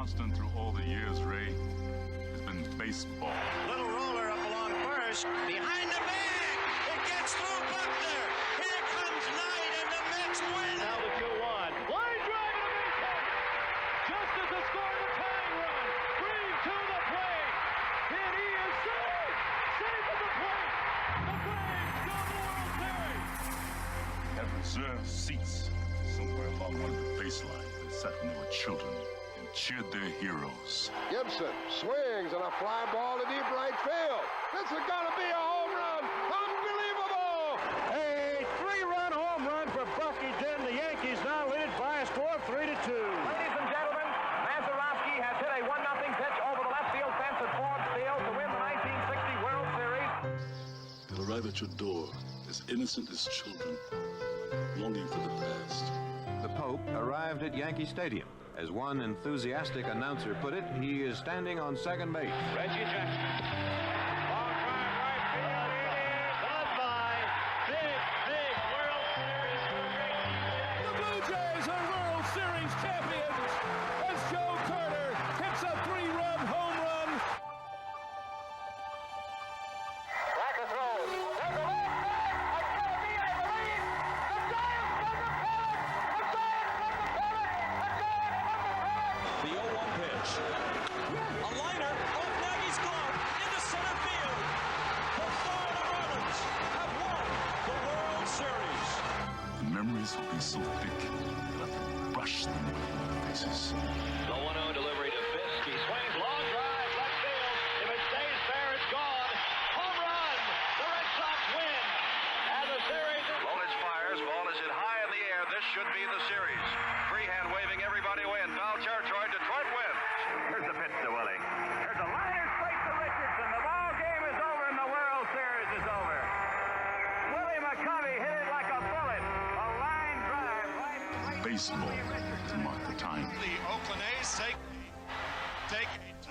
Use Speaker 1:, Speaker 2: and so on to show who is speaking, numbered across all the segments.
Speaker 1: constant through all the years, Ray, has been baseball.
Speaker 2: Little roller up along first. Behind the bag. It gets through Buckner. Here comes Knight, and the Mets win. Now the 2-1. Line drive to base hit. Just as the score of the tying run. Green to the plate. And he is safe. Safe at the plate. The Braves go to the World Series.
Speaker 1: Had reserved seats somewhere along one of the baselines that sat when they were children and cheered their heroes.
Speaker 3: Gibson swings and a fly ball to deep right field. This is going to be a home run. Unbelievable!
Speaker 2: A 3-run home run for Bucky Dent. The Yankees now lead it by a score of 3-2.
Speaker 4: Ladies and gentlemen, Mazeroski has hit a 1-0 pitch over the left field fence at Ford Field to win the 1960 World Series.
Speaker 1: They'll arrive at your door as innocent as children, longing for the past.
Speaker 5: The Pope arrived at Yankee Stadium. As one enthusiastic announcer put it, he is standing on second base.
Speaker 2: Reggie Jackson. Long drive right field. It is goodbye. Big World Series for Reggie Jackson.
Speaker 6: The Blue Jays are World Series champions as Joe Carter hits a 3-run home run.
Speaker 4: Back to throw. There's a long drive. It's going to be, I believe, the Giants from the pennant. The Giants from the pennant. The Giants from the pennant.
Speaker 7: The 0-1 pitch. A liner off Nagy's glove into center field. The Florida Marlins have won the World Series.
Speaker 1: The memories will be so thick that I can brush them with my faces.
Speaker 2: The 1-0 delivery to Fisk. He swings, long drive, left field. If it stays fair, it's gone. Home run. The Red Sox win. And the series is...
Speaker 8: Lolich fires. Ball is hit high in the air. This should be the series. Freehand waving. Everybody win. Foul territory. Detroit wins. Here's the pitch to Willie.
Speaker 4: There's a liner straight to Richardson. The ball game is over and the World Series is over. Willie McCovey hit it like a bullet. A line drive right.
Speaker 1: Baseball to mark the time.
Speaker 8: The Oakland A's take.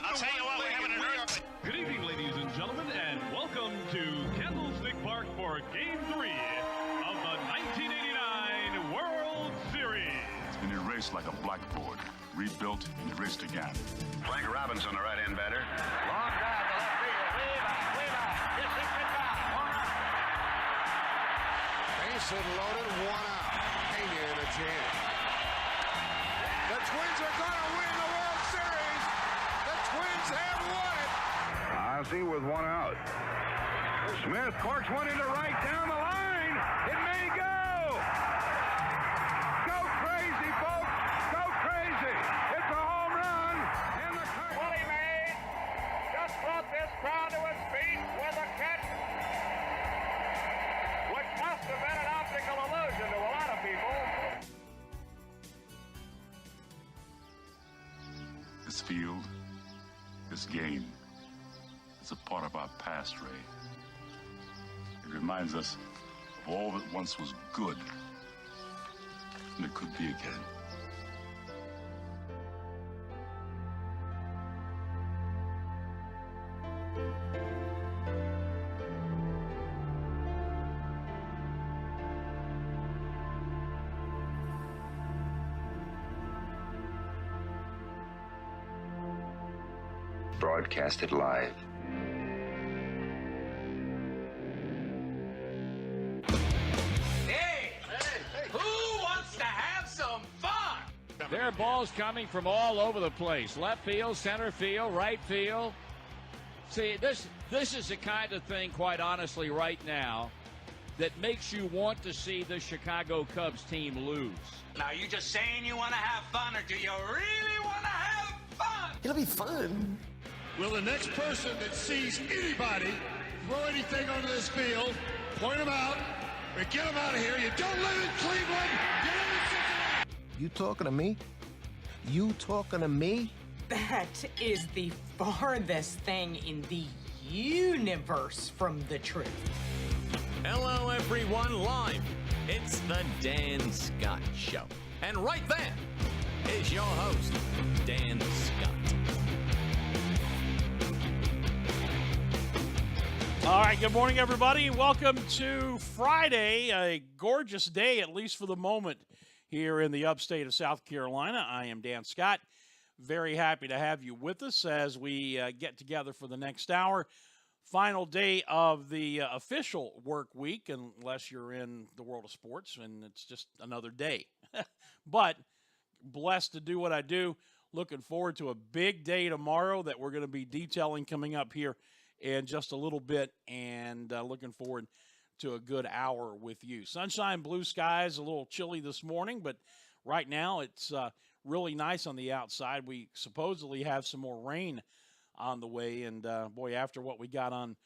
Speaker 8: I'll tell you what, we're having an earth.
Speaker 6: Good evening, ladies and gentlemen, and welcome to Candlestick Park for Game 3 of the 1989 World Series.
Speaker 1: It's been erased like a blackboard, rebuilt and erased again.
Speaker 8: Frank Robinson, the right-hand batter.
Speaker 2: Long drive to left field. Way back. This is goodbye. Home run.
Speaker 3: Base hit loaded, 1 out. Pena in a chance. The Twins are going to win the World Series. The Twins have won it.
Speaker 8: Ozzie with 1 out. Smith corks one into right down the line. It may go. Go crazy, folks. Go crazy. It's a home run. And the
Speaker 4: Willie Mays just brought this crowd to its feet with a catch, which must have been an optical illusion to a lot of people.
Speaker 1: This field, this game, is a part of our past, Ray. It reminds us of all that once was good, and it could be again.
Speaker 5: Broadcasted live.
Speaker 7: Who wants to have some fun?
Speaker 6: There are balls coming from all over the place. Left field, center field, right field. See, this is the kind of thing, quite honestly, right now, that makes you want to see the Chicago Cubs team lose.
Speaker 7: Now, are you just saying you want to have fun, or do you really want to have fun?
Speaker 9: It'll be fun.
Speaker 6: Will the next person that sees anybody throw anything onto this field, point them out, or get them out of here? You don't live in Cleveland. You live in Cincinnati.
Speaker 9: You talking to me? You talking to me?
Speaker 10: That is the farthest thing in the universe from the truth.
Speaker 7: Hello, everyone, live. It's the Dan Scott Show. And right there is your host, Dan Scott.
Speaker 6: All right, good morning, everybody. Welcome to Friday, a gorgeous day, at least for the moment, here in the upstate of South Carolina. I am Dan Scott.
Speaker 11: Very happy to have you with us as we get together for the next hour. Final day of the official work week, unless you're in the world of sports, and it's just another day. But blessed to do what I do. Looking forward to a big day tomorrow that we're going to be detailing coming up here in just a little bit, and looking forward to a good hour with you. Sunshine, blue skies, a little chilly this morning, but right now it's really nice on the outside. We supposedly have some more rain on the way, and boy, after what we got on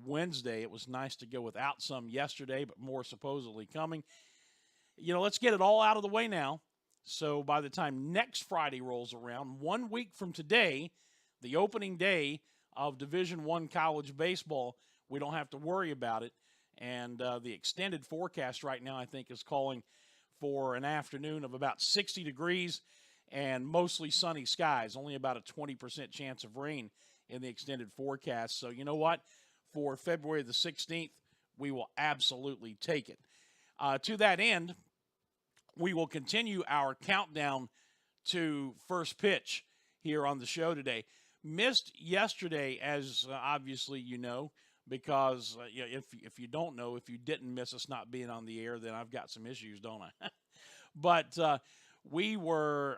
Speaker 11: Wednesday, it was nice to go without some yesterday, but more supposedly coming. Let's get it all out of the way now. So by the time next Friday rolls around, 1 week from today, the opening day of Division I college baseball, we don't have to worry about it. And the extended forecast right now, I think, is calling for an afternoon of about 60 degrees and mostly sunny skies, only about a 20% chance of rain in the extended forecast. So you know what? For February the 16th, we will absolutely take it. To that end, we will continue our countdown to first pitch here on the show today. Missed yesterday, as obviously you know, because if you don't know, if you didn't miss us not being on the air, then I've got some issues, don't I? But we were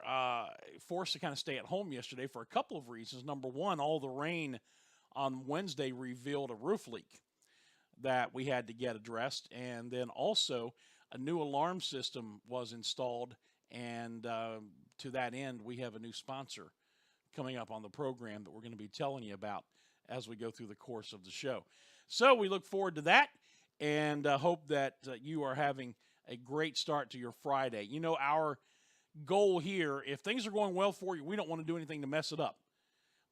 Speaker 11: forced to kind of stay at home yesterday for a couple of reasons. Number one, all the rain on Wednesday revealed a roof leak that we had to get addressed. And then also a new alarm system was installed. And to that end, we have a new sponsor coming up on the program that we're going to be telling you about as we go through the course of the show. So we look forward to that and hope that you are having a great start to your Friday. Our goal here, if things are going well for you, we don't want to do anything to mess it up.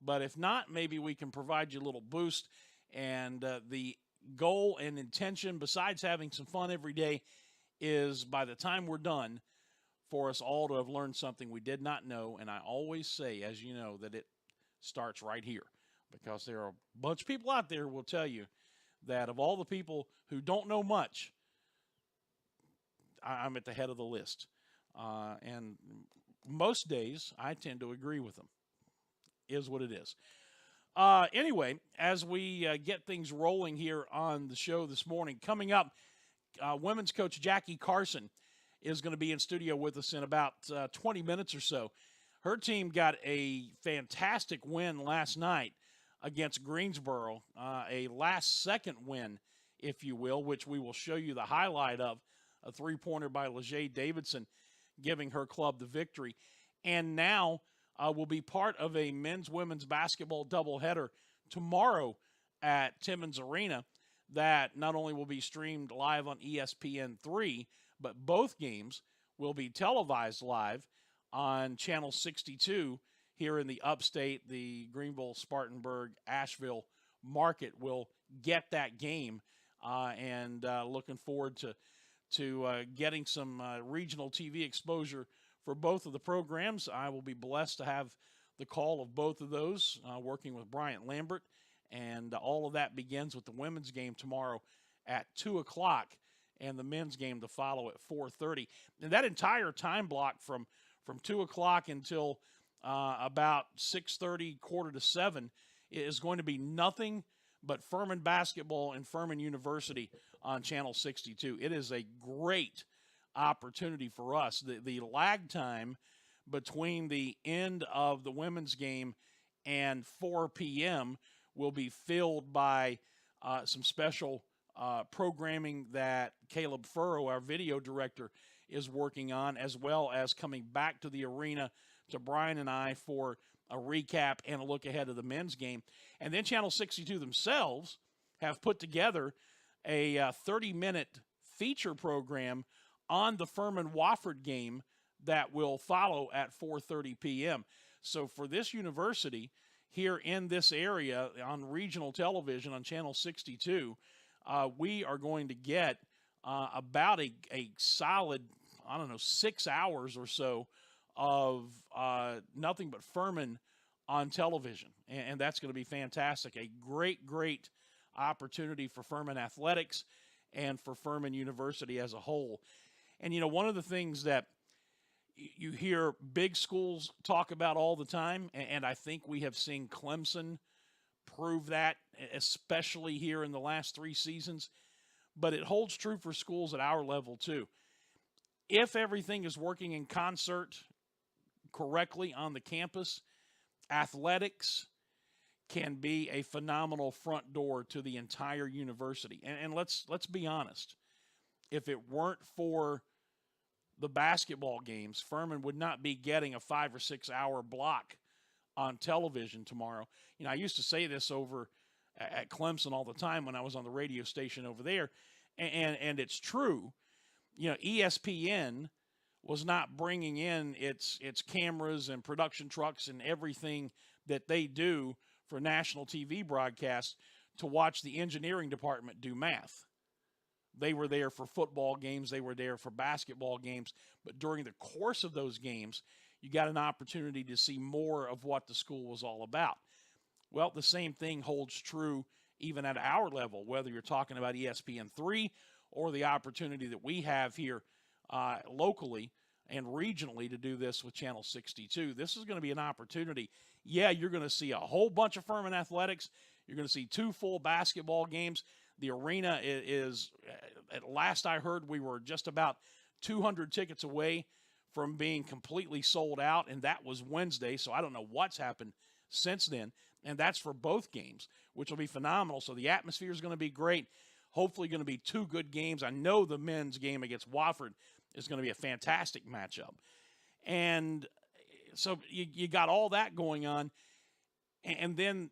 Speaker 11: But if not, maybe we can provide you a little boost. And the goal and intention, besides having some fun every day, is by the time we're done, for us all to have learned something we did not know. And I always say, as you know, that it starts right here. Because there are a bunch of people out there who will tell you that of all the people who don't know much, I'm at the head of the list. And most days, I tend to agree with them. Is what it is. Anyway, as we get things rolling here on the show this morning, coming up, women's coach Jackie Carson is going to be in studio with us in about 20 minutes or so. Her team got a fantastic win last night against Greensboro, a last-second win, if you will, which we will show you the highlight of, a three-pointer by Lejeay Davidson giving her club the victory. And now will be part of a men's-women's basketball doubleheader tomorrow at Timmons Arena that not only will be streamed live on ESPN3, but both games will be televised live on Channel 62 here in the upstate. The Greenville, Spartanburg, Asheville market will get that game, and looking forward to getting some regional TV exposure for both of the programs. I will be blessed to have the call of both of those, working with Bryant Lambert, and all of that begins with the women's game tomorrow at 2 o'clock and the men's game to follow at 4:30. And that entire time block from 2 o'clock until about 6:30, quarter to 7, is going to be nothing but Furman basketball and Furman University on Channel 62. It is a great opportunity for us. The lag time between the end of the women's game and 4 p.m. will be filled by some special programming that Caleb Furrow, our video director, is working on, as well as coming back to the arena to Brian and I for a recap and a look ahead of the men's game. And then Channel 62 themselves have put together a 30-minute feature program on the Furman-Wofford game that will follow at 4:30 p.m. So for this university here in this area on regional television on Channel 62, we are going to get about a solid, 6 hours or so of nothing but Furman on television. And that's going to be fantastic. A great, great opportunity for Furman athletics and for Furman University as a whole. And, one of the things that you hear big schools talk about all the time, and I think we have seen Clemson prove that, especially here in the last 3 seasons. But it holds true for schools at our level too. If everything is working in concert correctly on the campus, athletics can be a phenomenal front door to the entire university. And let's be honest. If it weren't for the basketball games, Furman would not be getting a 5 or 6 hour block on television tomorrow. You know, I used to say this over at Clemson all the time when I was on the radio station over there, and it's true. You know, ESPN was not bringing in its cameras and production trucks and everything that they do for national TV broadcasts to watch the engineering department do math. They were there for football games. They were there for basketball games. But during the course of those games, you got an opportunity to see more of what the school was all about. Well, the same thing holds true even at our level, whether you're talking about ESPN3 or the opportunity that we have here locally and regionally to do this with Channel 62. This is going to be an opportunity. Yeah, you're going to see a whole bunch of Furman athletics. You're going to see 2 full basketball games. The arena is, at last I heard, we were just about 200 tickets away from being completely sold out, and that was Wednesday, so I don't know what's happened since then. And that's for both games, which will be phenomenal. So the atmosphere is going to be great. Hopefully going to be 2 good games. I know the men's game against Wofford is going to be a fantastic matchup. And so you got all that going on. And then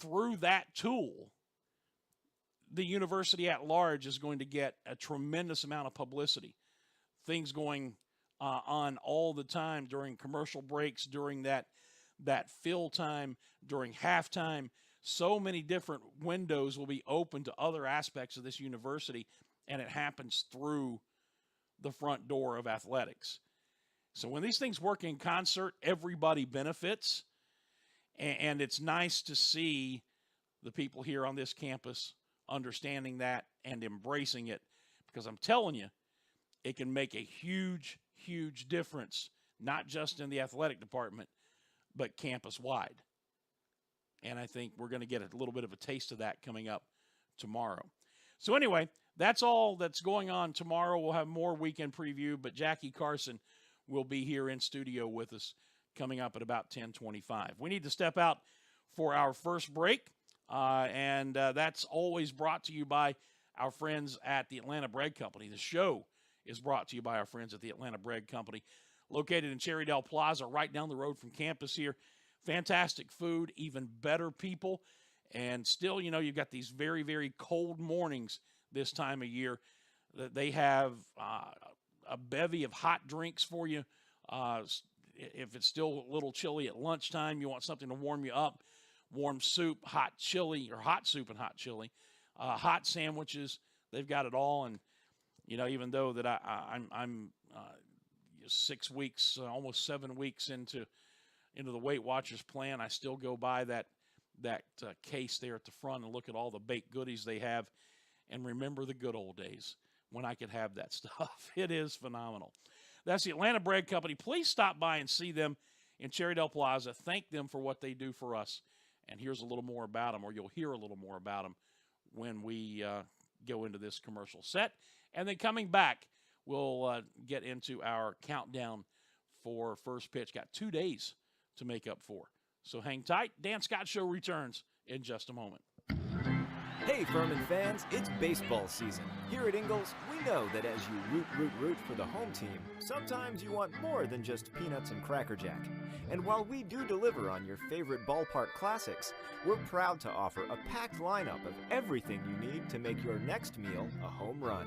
Speaker 11: through that tool, the university at large is going to get a tremendous amount of publicity. Things going on all the time during commercial breaks, during that fill time, during halftime. So many different windows will be open to other aspects of this university, and it happens through the front door of athletics. So when these things work in concert, everybody benefits, and it's nice to see the people here on this campus understanding that and embracing it, because I'm telling you, it can make a huge, huge difference, not just in the athletic department, but campus-wide. And I think we're going to get a little bit of a taste of that coming up tomorrow. So anyway, that's all that's going on tomorrow. We'll have more weekend preview, but Jackie Carson will be here in studio with us coming up at about 10:25. We need to step out for our first break, and that's always brought to you by our friends at the Atlanta Bread Company. The show is brought to you by our friends at the Atlanta Bread Company, located in Cherrydale Plaza, right down the road from campus here. Fantastic food, even better people. And still, you know, you've got these very, very cold mornings this time of year. They have a bevy of hot drinks for you. If it's still a little chilly at lunchtime, you want something to warm you up. Warm soup, hot chili, or hot soup and hot chili. Hot sandwiches. They've got it all. And, you know, even though that I'm 6 weeks, almost 7 weeks into the Weight Watchers plan, I still go by that case there at the front and look at all the baked goodies they have and remember the good old days when I could have that stuff. It is phenomenal. That's the Atlanta Bread Company. Please stop by and see them in Cherrydale Plaza. Thank them for what they do for us. And here's a little more about them, or you'll hear a little more about them when we go into this commercial set. And then coming back, we'll get into our countdown for first pitch. Got 2 days to make up for. So hang tight. Dan Scott Show returns in just a moment.
Speaker 12: Hey, Furman fans, it's baseball season. Here at Ingalls, we know that as you root for the home team, sometimes you want more than just peanuts and Cracker Jack. And while we do deliver on your favorite ballpark classics, we're proud to offer a packed lineup of everything you need to make your next meal a home run.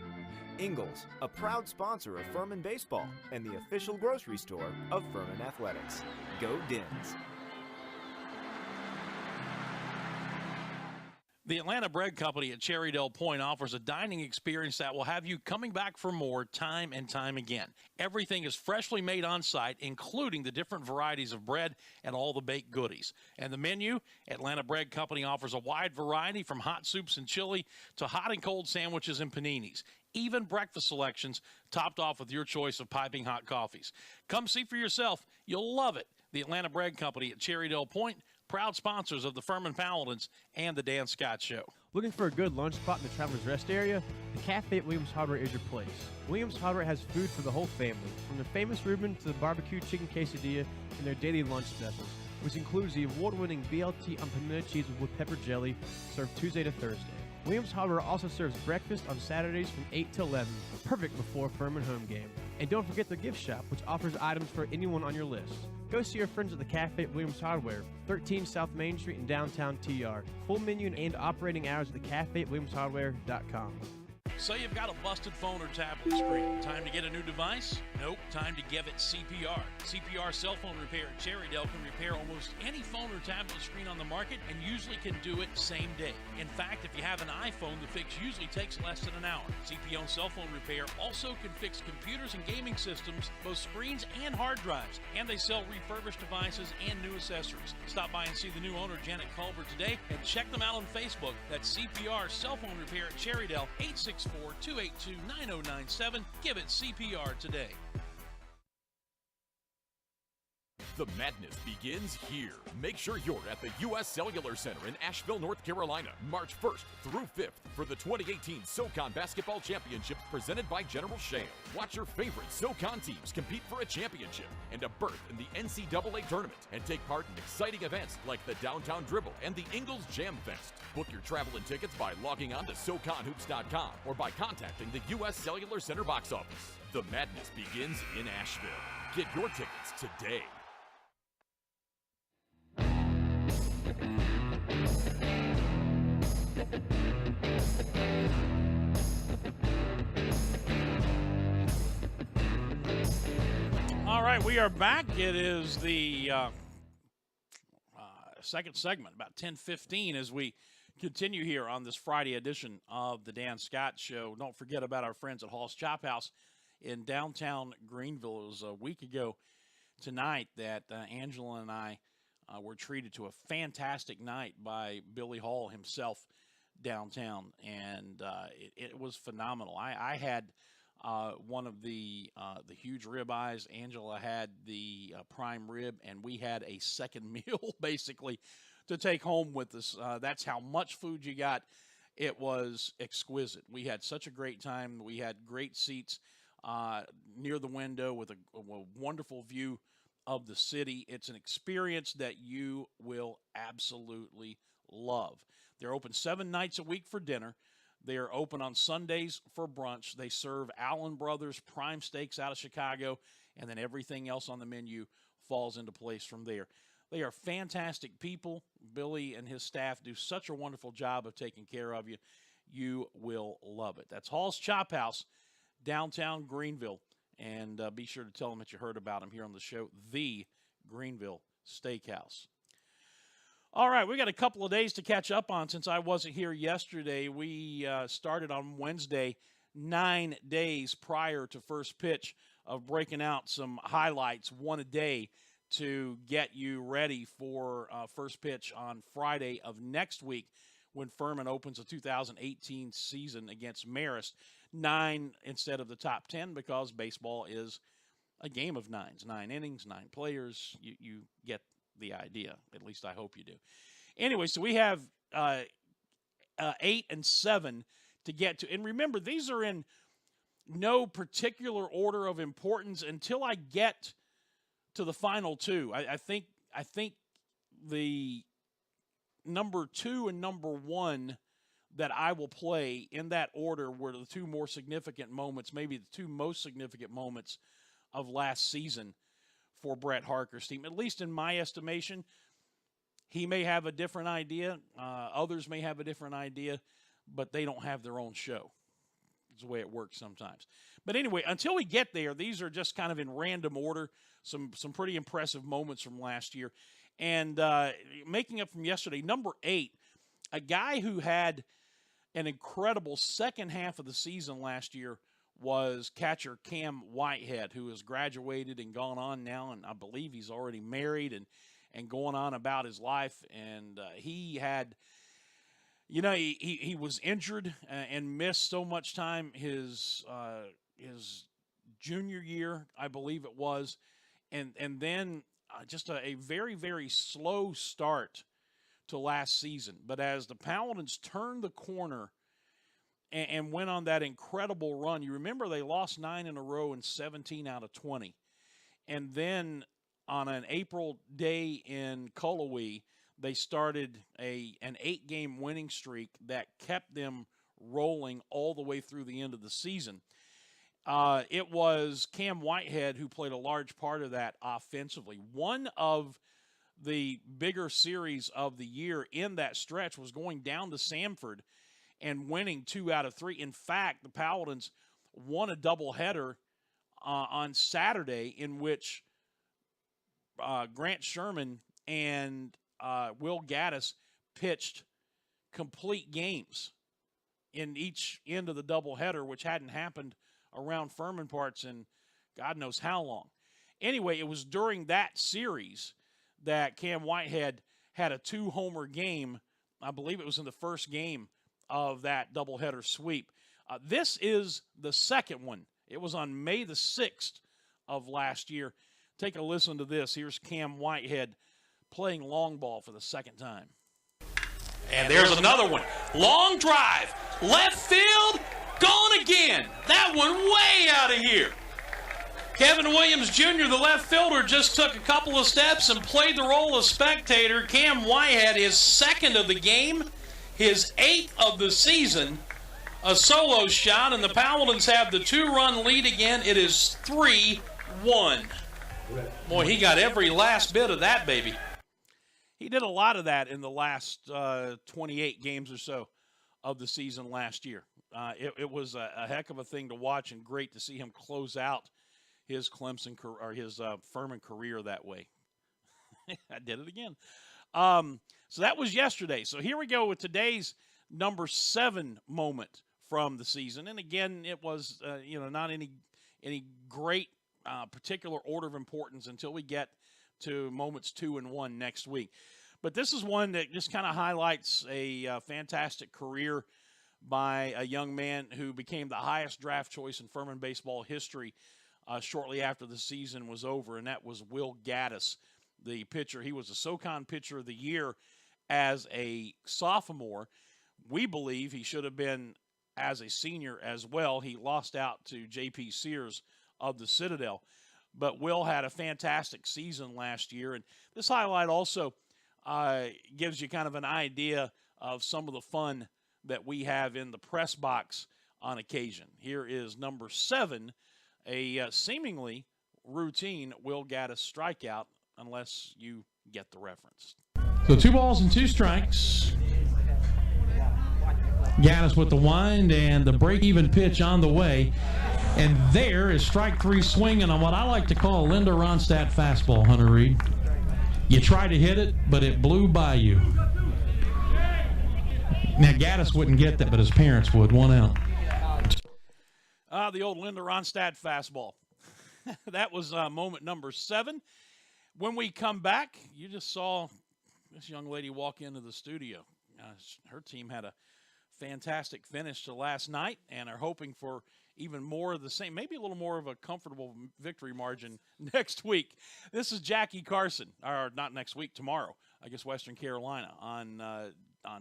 Speaker 12: Ingalls, a proud sponsor of Furman Baseball and the official grocery store of Furman Athletics. Go Dins!
Speaker 11: The Atlanta Bread Company at Cherrydale Point offers a dining experience that will have you coming back for more time and time again. Everything is freshly made on site, including the different varieties of bread and all the baked goodies. And the menu, Atlanta Bread Company offers a wide variety from hot soups and chili to hot and cold sandwiches and paninis. even breakfast selections topped off with your choice of piping hot coffees. Come see for yourself. You'll love it. The Atlanta Bread Company at Cherrydale Point, proud sponsors of the Furman Paladins and the Dan Scott Show.
Speaker 13: Looking for a good lunch spot in the Traveler's Rest area? The Cafe at Williams Hardware is your place. Williams Hardware has food for the whole family, from the famous Reuben to the barbecue chicken quesadilla and their daily lunch specials, which includes the award-winning BLT on pimento cheese with pepper jelly, served Tuesday to Thursday. Williams Hardware also serves breakfast on Saturdays from 8 to 11, perfect before Furman home game. And don't forget their gift shop, which offers items for anyone on your list. Go see your friends at the Cafe at Williams Hardware, 13 South Main Street in downtown TR. Full menu and operating hours at the Cafe at WilliamsHardware.com.
Speaker 11: So you've got a busted phone or tablet screen. Time to get a new device? Nope. Time to give it CPR. CPR cell phone repair at Cherrydale can repair almost any phone or tablet screen on the market and usually can do it same day. In fact, if you have an iPhone, the fix usually takes less than an hour. CPR cell phone repair also can fix computers and gaming systems, both screens and hard drives. And they sell refurbished devices and new accessories. Stop by and see the new owner, Janet Culver, today and check them out on Facebook. That's CPR cell phone repair at Cherrydale, 864-282-9097. Give it CPR today.
Speaker 14: The madness begins here. Make sure you're at the U.S. Cellular Center in Asheville, North Carolina, March 1st through 5th for the 2018 SoCon Basketball Championships presented by General Shale. Watch your favorite SoCon teams compete for a championship and a berth in the NCAA tournament and take part in exciting events like the Downtown Dribble and the Ingles Jam Fest. Book your travel and tickets by logging on to SoConHoops.com or by contacting the U.S. Cellular Center box office. The madness begins in Asheville. Get your tickets today.
Speaker 11: All right, we are back. It is the second segment, about 10:15, as we continue here on this Friday edition of the Dan Scott Show. Don't forget about our friends at Hall's Chop House in downtown Greenville. It was a week ago tonight that Angela and I were treated to a fantastic night by Billy Hall himself downtown, and it was phenomenal. I had one of the huge ribeyes. Angela had the prime rib, and we had a second meal basically to take home with us. That's how much food you got. It was exquisite. We had such a great time. We had great seats near the window with a wonderful view of the city. It's an experience that you will absolutely love. They're open 7 nights a week for dinner. They are open on Sundays for brunch. They serve Allen Brothers prime steaks out of Chicago, and then everything else on the menu falls into place from there. They are fantastic people. Billy and his staff do such a wonderful job of taking care of you. You will love it. That's Hall's Chop House, downtown Greenville. And be sure to tell them that you heard about them here on the show, the Greenville Steakhouse. All right, we got a couple of days to catch up on since I wasn't here yesterday. We started on Wednesday, 9 days prior to first pitch, of breaking out some highlights, one a day, to get you ready for first pitch on Friday of next week when Furman opens the 2018 season against Marist. 9 instead of the top 10 because baseball is a game of nines, 9 innings, 9 players. You get the idea. At least I hope you do. Anyway, so we have 8 and 7 to get to. And remember, these are in no particular order of importance until I get to the final 2. I think the number 2 and number 1 that I will play in that order were the 2 more significant moments, maybe the 2 most significant moments of last season for Brett Harker's team, at least in my estimation. He may have a different idea. Others may have a different idea, but they don't have their own show. It's the way it works sometimes. But anyway, until we get there, these are just kind of in random order, some pretty impressive moments from last year. And making up from yesterday, number 8, a guy who had an incredible second half of the season last year was catcher Cam Whitehead, who has graduated and gone on now, and I believe he's already married and going on about his life. And he had You know, he was injured and missed so much time his junior year, I believe it was, and then just a very, very slow start to last season. But as the Paladins turned the corner and went on that incredible run, you remember they lost 9 in a row and 17 out of 20. And then on an April day in Cullowhee, they started an 8-game winning streak that kept them rolling all the way through the end of the season. It was Cam Whitehead who played a large part of that offensively. One of the bigger series of the year in that stretch was going down to Samford and winning 2 out of 3. In fact, the Paladins won a doubleheader on Saturday in which Grant Sherman and Will Gaddis pitched complete games in each end of the doubleheader, which hadn't happened around Furman parts in God knows how long. Anyway, it was during that series that Cam Whitehead had a 2-homer game. I believe it was in the first game of that doubleheader sweep. This is the second one. It was on May the 6th of last year. Take a listen to this. Here's Cam Whitehead playing long ball for the second time.
Speaker 15: And there's another one. Long drive. Left field. Gone again. That one way out of here. Kevin Williams Jr., the left fielder, just took a couple of steps and played the role of spectator. Cam Whitehead is second of the game, his 8th of the season. A solo shot, and the Paladins have the 2-run lead again. It is 3-1. Boy, he got every last bit of that, baby.
Speaker 11: He did a lot of that in the last 28 games or so of the season last year. It was a heck of a thing to watch, and great to see him close out his Clemson or his Furman career that way. I did it again. So that was yesterday. So here we go with today's number 7 moment from the season. And again, it was not any great particular order of importance until we get to moments 2 and 1 next week. But this is one that just kind of highlights a fantastic career by a young man who became the highest draft choice in Furman baseball history shortly after the season was over, and that was Will Gaddis, the pitcher. He was the SoCon Pitcher of the Year as a sophomore. We believe he should have been as a senior as well. He lost out to J.P. Sears of the Citadel. But Will had a fantastic season last year, and this highlight also gives you kind of an idea of some of the fun that we have in the press box on occasion. Here is number 7, a seemingly routine Will Gaddis strikeout, unless you get the reference.
Speaker 15: So 2 balls and 2 strikes. Gaddis with the wind and the break-even pitch on the way. And there is strike 3 swinging on what I like to call a Linda Ronstadt fastball, Hunter Reed. You try to hit it, but it blew by you. Now, Gaddis wouldn't get that, but his parents would. 1 out.
Speaker 11: The old Linda Ronstadt fastball. That was moment number 7. When we come back, you just saw this young lady walk into the studio. Her team had a fantastic finish to last night and are hoping for even more of the same, maybe a little more of a comfortable victory margin next week. This is Jackie Carson, or not next week, tomorrow, I guess Western Carolina, on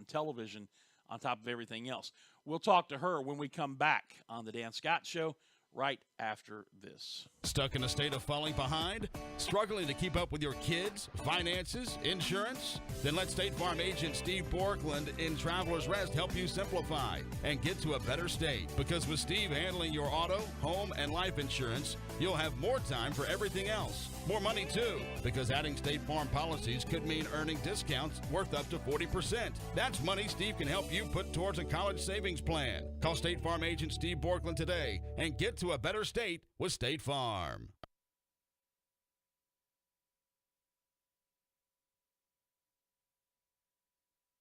Speaker 11: television on top of everything else. We'll talk to her when we come back on the Dan Scott Show right after this.
Speaker 16: Stuck in a state of falling behind? Struggling to keep up with your kids, finances, insurance? Then let State Farm agent Steve Borkland in Travelers Rest help you simplify and get to a better state. Because with Steve handling your auto, home, and life insurance, you'll have more time for everything else. More money, too, because adding State Farm policies could mean earning discounts worth up to 40%. That's money Steve can help you put towards a college savings plan. Call State Farm agent Steve Borkland today and get to a better state with State Farm.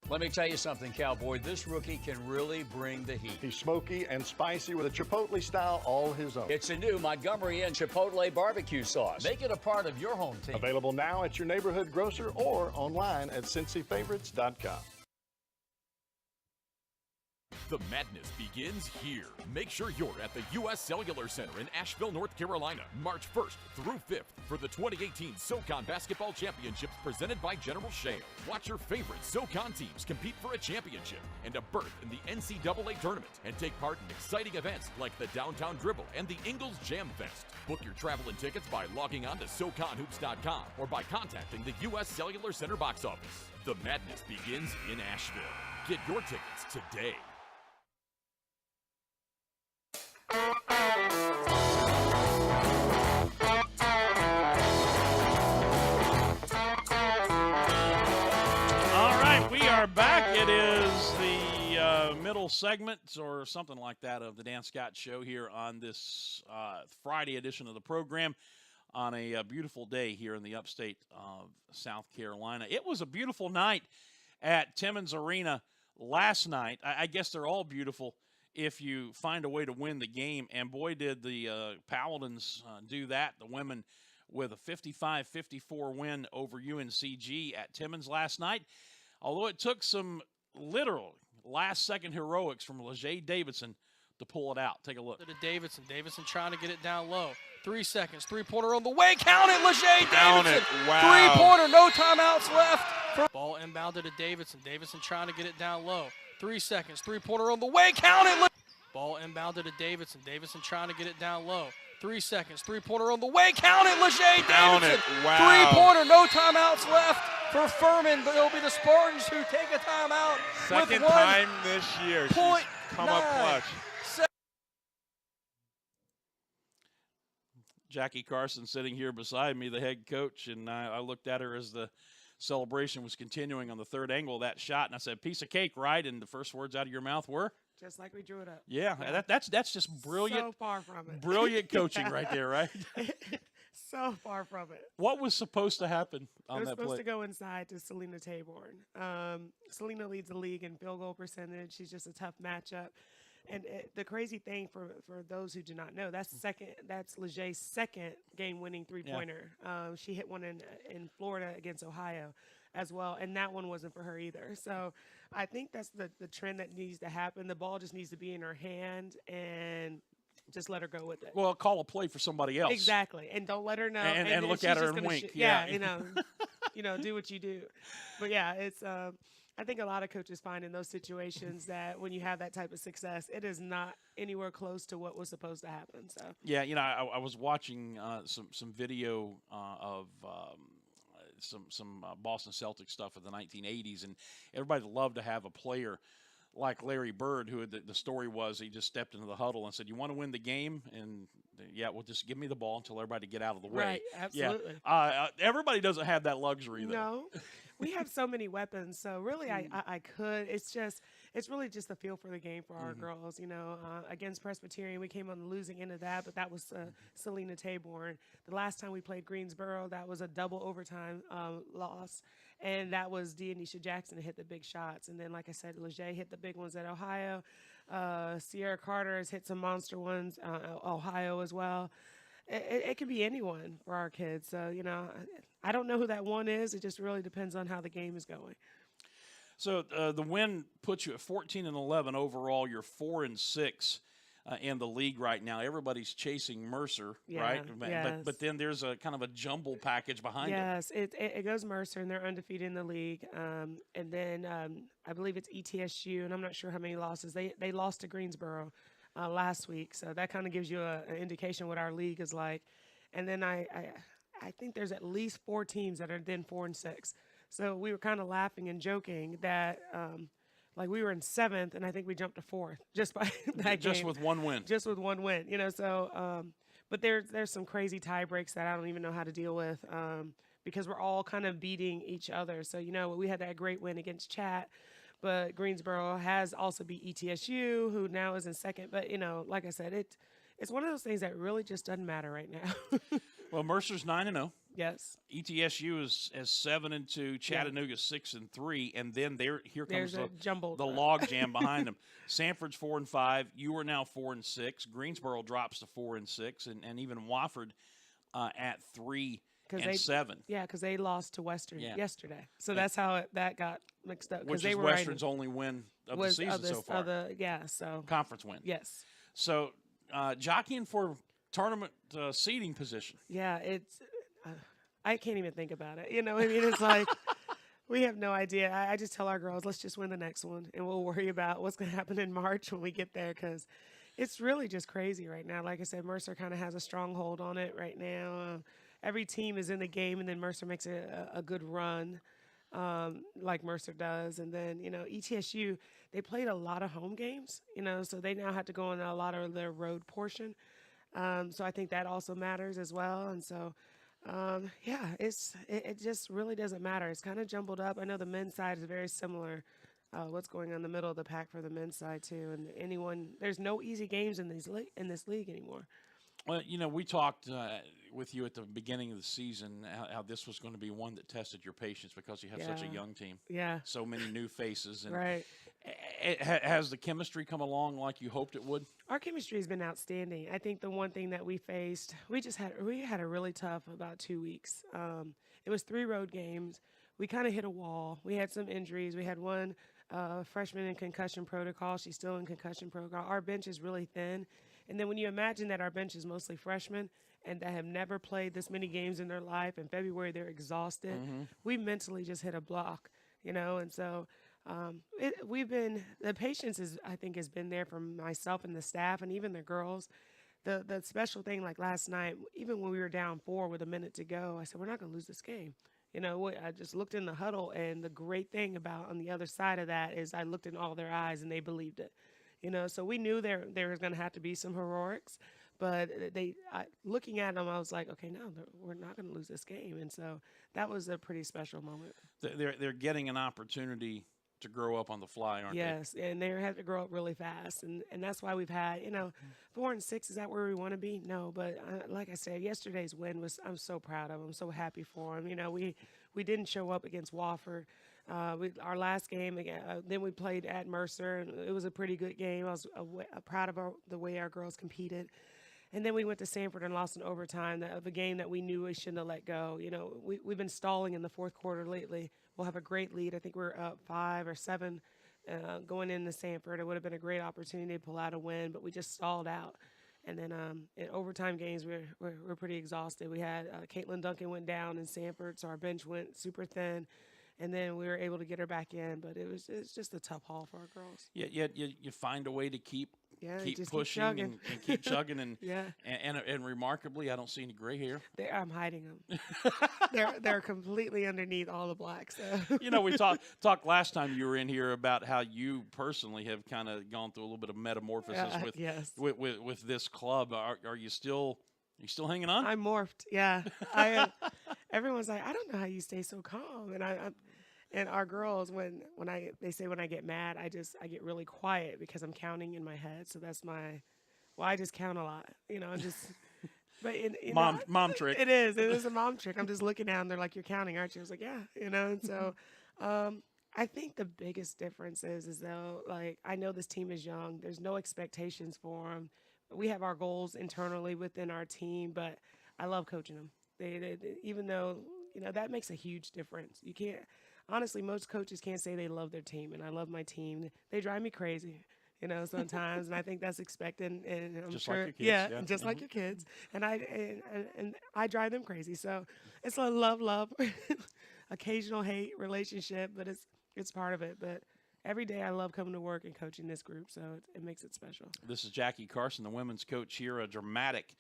Speaker 17: Let me tell you something, Cowboy. This rookie can really bring the heat.
Speaker 18: He's smoky and spicy with a Chipotle style all his own.
Speaker 17: It's a new Montgomery Inn Chipotle barbecue sauce. Make it a part of your home team.
Speaker 18: Available now at your neighborhood grocer or online at CincyFavorites.com.
Speaker 14: The madness begins here. Make sure you're at the U.S. Cellular Center in Asheville, North Carolina, March 1st through 5th for the 2018 SoCon Basketball Championships presented by General Shale. Watch your favorite SoCon teams compete for a championship and a berth in the NCAA tournament, and take part in exciting events like the Downtown Dribble and the Ingles Jam Fest. Book your travel and tickets by logging on to SoConHoops.com or by contacting the U.S. Cellular Center box office. The madness begins in Asheville. Get your tickets today.
Speaker 11: All right, we are back. It is the middle segment or something like that of the Dan Scott Show here on this Friday edition of the program on a beautiful day here in the upstate of South Carolina. It was a beautiful night at Timmons Arena last night. I guess they're all beautiful if you find a way to win the game. And boy, did the Paladins do that. The women with a 55-54 win over UNCG at Timmons last night. Although it took some literal last-second heroics from Leger Davidson to pull it out. Take a look.
Speaker 19: To Davidson. Davidson trying to get it down low. 3 seconds. Three-pointer on the way. Count it, Leger Davidson.
Speaker 20: Wow.
Speaker 19: Three-pointer. No timeouts left. Ball inbounded to Davidson. Davidson trying to get it down low. 3 seconds. Three-pointer on the way. Count it. Ball inbounded to Davidson. Davidson trying to get it down low. 3 seconds. Three-pointer on the way. Count it, Leger Davidson.
Speaker 20: Wow.
Speaker 19: Three-pointer. No timeouts left for Furman, but it'll be the Spartans who take a timeout.
Speaker 20: Second
Speaker 19: with
Speaker 20: time this year she's come up clutch.
Speaker 11: Jackie Carson sitting here beside me, the head coach, and I looked at her as the celebration was continuing on the third angle of that shot, and I said, piece of cake, right? And the first words out of your mouth were?
Speaker 21: Just like we drew it up.
Speaker 11: Yeah. That's just brilliant.
Speaker 21: So far from it.
Speaker 11: Brilliant coaching right there, right?
Speaker 21: So far from it.
Speaker 11: What was supposed to happen on that play?
Speaker 21: It was supposed to go inside to Selena Taborn. Selena leads the league in field goal percentage. She's just a tough matchup. And the crazy thing for those who do not know, that's Leger's second game-winning three-pointer. Yeah. She hit one in Florida against Ohio as well, and that one wasn't for her either. So I think that's the trend that needs to happen. The ball just needs to be in her hand and just let her go with it.
Speaker 11: Well, call a play for somebody else.
Speaker 21: Exactly, and don't let her know.
Speaker 11: And look at her and wink.
Speaker 21: Yeah, do what you do. But yeah, it's. I think a lot of coaches find in those situations that when you have that type of success, it is not anywhere close to what was supposed to happen. So
Speaker 11: yeah, I was watching some video of some Boston Celtics stuff of the 1980s, and everybody loved to have a player like Larry Bird, who the story was he just stepped into the huddle and said, "You want to win the game?" And yeah, well, just give me the ball and tell everybody to get out of the way.
Speaker 21: Right, absolutely.
Speaker 11: Yeah. Everybody doesn't have that luxury, though.
Speaker 21: No. We have so many weapons, so really I could. It's really just a feel for the game for our girls. Against Presbyterian, we came on the losing end of that, but that was Selena Taborn. The last time we played Greensboro, that was a double overtime loss, and that was Deanisha Jackson hit the big shots. And then, like I said, Leger hit the big ones at Ohio. Sierra Carter has hit some monster ones, Ohio as well. It could be anyone for our kids. So, I don't know who that one is. It just really depends on how the game is going.
Speaker 11: So the win puts you at 14-11 overall. You're 4-6 in the league right now. Everybody's chasing Mercer, right?
Speaker 21: Yes.
Speaker 11: But then there's a kind of a jumble package behind them.
Speaker 21: Yes, it goes Mercer, and they're undefeated in the league. And then I believe it's ETSU, and I'm not sure how many losses. They lost to Greensboro last week, so that kind of gives you an indication what our league is like. And then I think there's at least 4 teams that are then 4-6. So we were kind of laughing and joking that like we were in 7th, and I think we jumped to 4th just by that
Speaker 11: just
Speaker 21: game.
Speaker 11: with one win.
Speaker 21: Just with one win, So, but there's some crazy tie breaks that I don't even know how to deal with because we're all kind of beating each other. So we had that great win against Chat. But Greensboro has also beat ETSU, who now is in 2nd. But, like I said, it's one of those things that really just doesn't matter right now.
Speaker 11: Well, Mercer's 9-0.
Speaker 21: Yes.
Speaker 11: ETSU is 7-2. Chattanooga's 6-3, and then here comes the log jam behind them. Sanford's 4-5. You are now 4-6. Greensboro drops to 4-6, and even Wofford at 3-6. and 7.
Speaker 21: Yeah, because they lost to Western
Speaker 11: Yeah.
Speaker 21: yesterday. So that's how that got mixed up.
Speaker 11: Which
Speaker 21: they
Speaker 11: is
Speaker 21: were
Speaker 11: Western's only win of the season so far.
Speaker 21: So
Speaker 11: conference win.
Speaker 21: Yes.
Speaker 11: So jockeying for tournament seeding position.
Speaker 21: Yeah, it's. I can't even think about it. You know, I mean, it's like we have no idea. I just tell our girls, let's just win the next one, and we'll worry about what's going to happen in March when we get there, because it's really just crazy right now. Like I said, Mercer kind of has a stronghold on it right now. Every team is in the game, and then Mercer makes a good run, like Mercer does. And then, you know, ETSU, they played a lot of home games, you know, so they now have to go on a lot of their road portion. So I think that also matters as well. And so, yeah, it just really doesn't matter. It's kind of jumbled up. I know the men's side is very similar. What's going on in the middle of the pack for the men's side too, and there's no easy games in this league anymore.
Speaker 11: Well, you know, we talked with you at the beginning of the season how this was going to be one that tested your patience because you have such a young team.
Speaker 21: Yeah.
Speaker 11: So many new faces. And
Speaker 21: right.
Speaker 11: Has the chemistry come along like you hoped it would?
Speaker 21: Our chemistry has been outstanding. I think the one thing that we faced, we had a really tough about 2 weeks. It was 3 road games. We kind of hit a wall. We had some injuries. We had one freshman in concussion protocol. She's still in concussion protocol. Our bench is really thin. And then when you imagine that our bench is mostly freshmen and that have never played this many games in their life, in February they're exhausted, we mentally just hit a block, you know. And so the patience I think has been there for myself and the staff and even the girls. The special thing, like last night, even when we were down 4 with a minute to go, I said, we're not going to lose this game. You know, I just looked in the huddle, and the great thing about on the other side of that is I looked in all their eyes, and they believed it. You know, so we knew there was going to have to be some heroics, but looking at them, I was like, okay, no, we're not going to lose this game, and so that was a pretty special moment.
Speaker 11: They're getting an opportunity to grow up on the fly, aren't they?
Speaker 21: Yes, and they have to grow up really fast, and that's why we've had, you know, 4 and 6. Is that where we want to be? No, but like I said, yesterday's win I'm so proud of them. I'm so happy for them. You know, we didn't show up against Wofford. Our last game, then we played at Mercer, and it was a pretty good game. I was proud of the way our girls competed. And then we went to Sanford and lost in overtime of a game that we knew we shouldn't have let go. You know, we've been stalling in the fourth quarter lately. We'll have a great lead. I think we're up 5 or 7 going into Sanford. It would have been a great opportunity to pull out a win, but we just stalled out. And then in overtime games, we're pretty exhausted. We had Caitlin Duncan went down in Sanford, so our bench went super thin. And then we were able to get her back in, but it's just a tough haul for our girls.
Speaker 11: Yeah, you find a way to keep pushing and keep chugging, and and remarkably, I don't see any gray hair.
Speaker 21: I'm hiding them. they're completely underneath all the black. So.
Speaker 11: You know, we talked last time you were in here about how you personally have kind of gone through a little bit of metamorphosis with this club. Are you still hanging on?
Speaker 21: I'm morphed. Yeah, everyone's like, I don't know how you stay so calm, and our girls, when they say when I get mad, I get really quiet because I'm counting in my head. So that's I just count a lot, you know. But
Speaker 11: mom trick.
Speaker 21: It is a mom trick. I'm just looking down. They're like, you're counting, aren't you? I was like, yeah, you know. And so, I think the biggest difference is though, like, I know this team is young. There's no expectations for them. We have our goals internally within our team, but I love coaching them. They even though, you know, that makes a huge difference. You can't. Honestly, most coaches can't say they love their team, and I love my team. They drive me crazy, you know, sometimes, and I think that's expected. And I'm
Speaker 11: just
Speaker 21: sure,
Speaker 11: like your kids, yeah,
Speaker 21: just like your kids, and I drive them crazy. So it's a love, occasional hate relationship, but it's part of it. But every day I love coming to work and coaching this group, so it makes it special.
Speaker 11: This is Jackie Carson, the women's coach here, a dramatic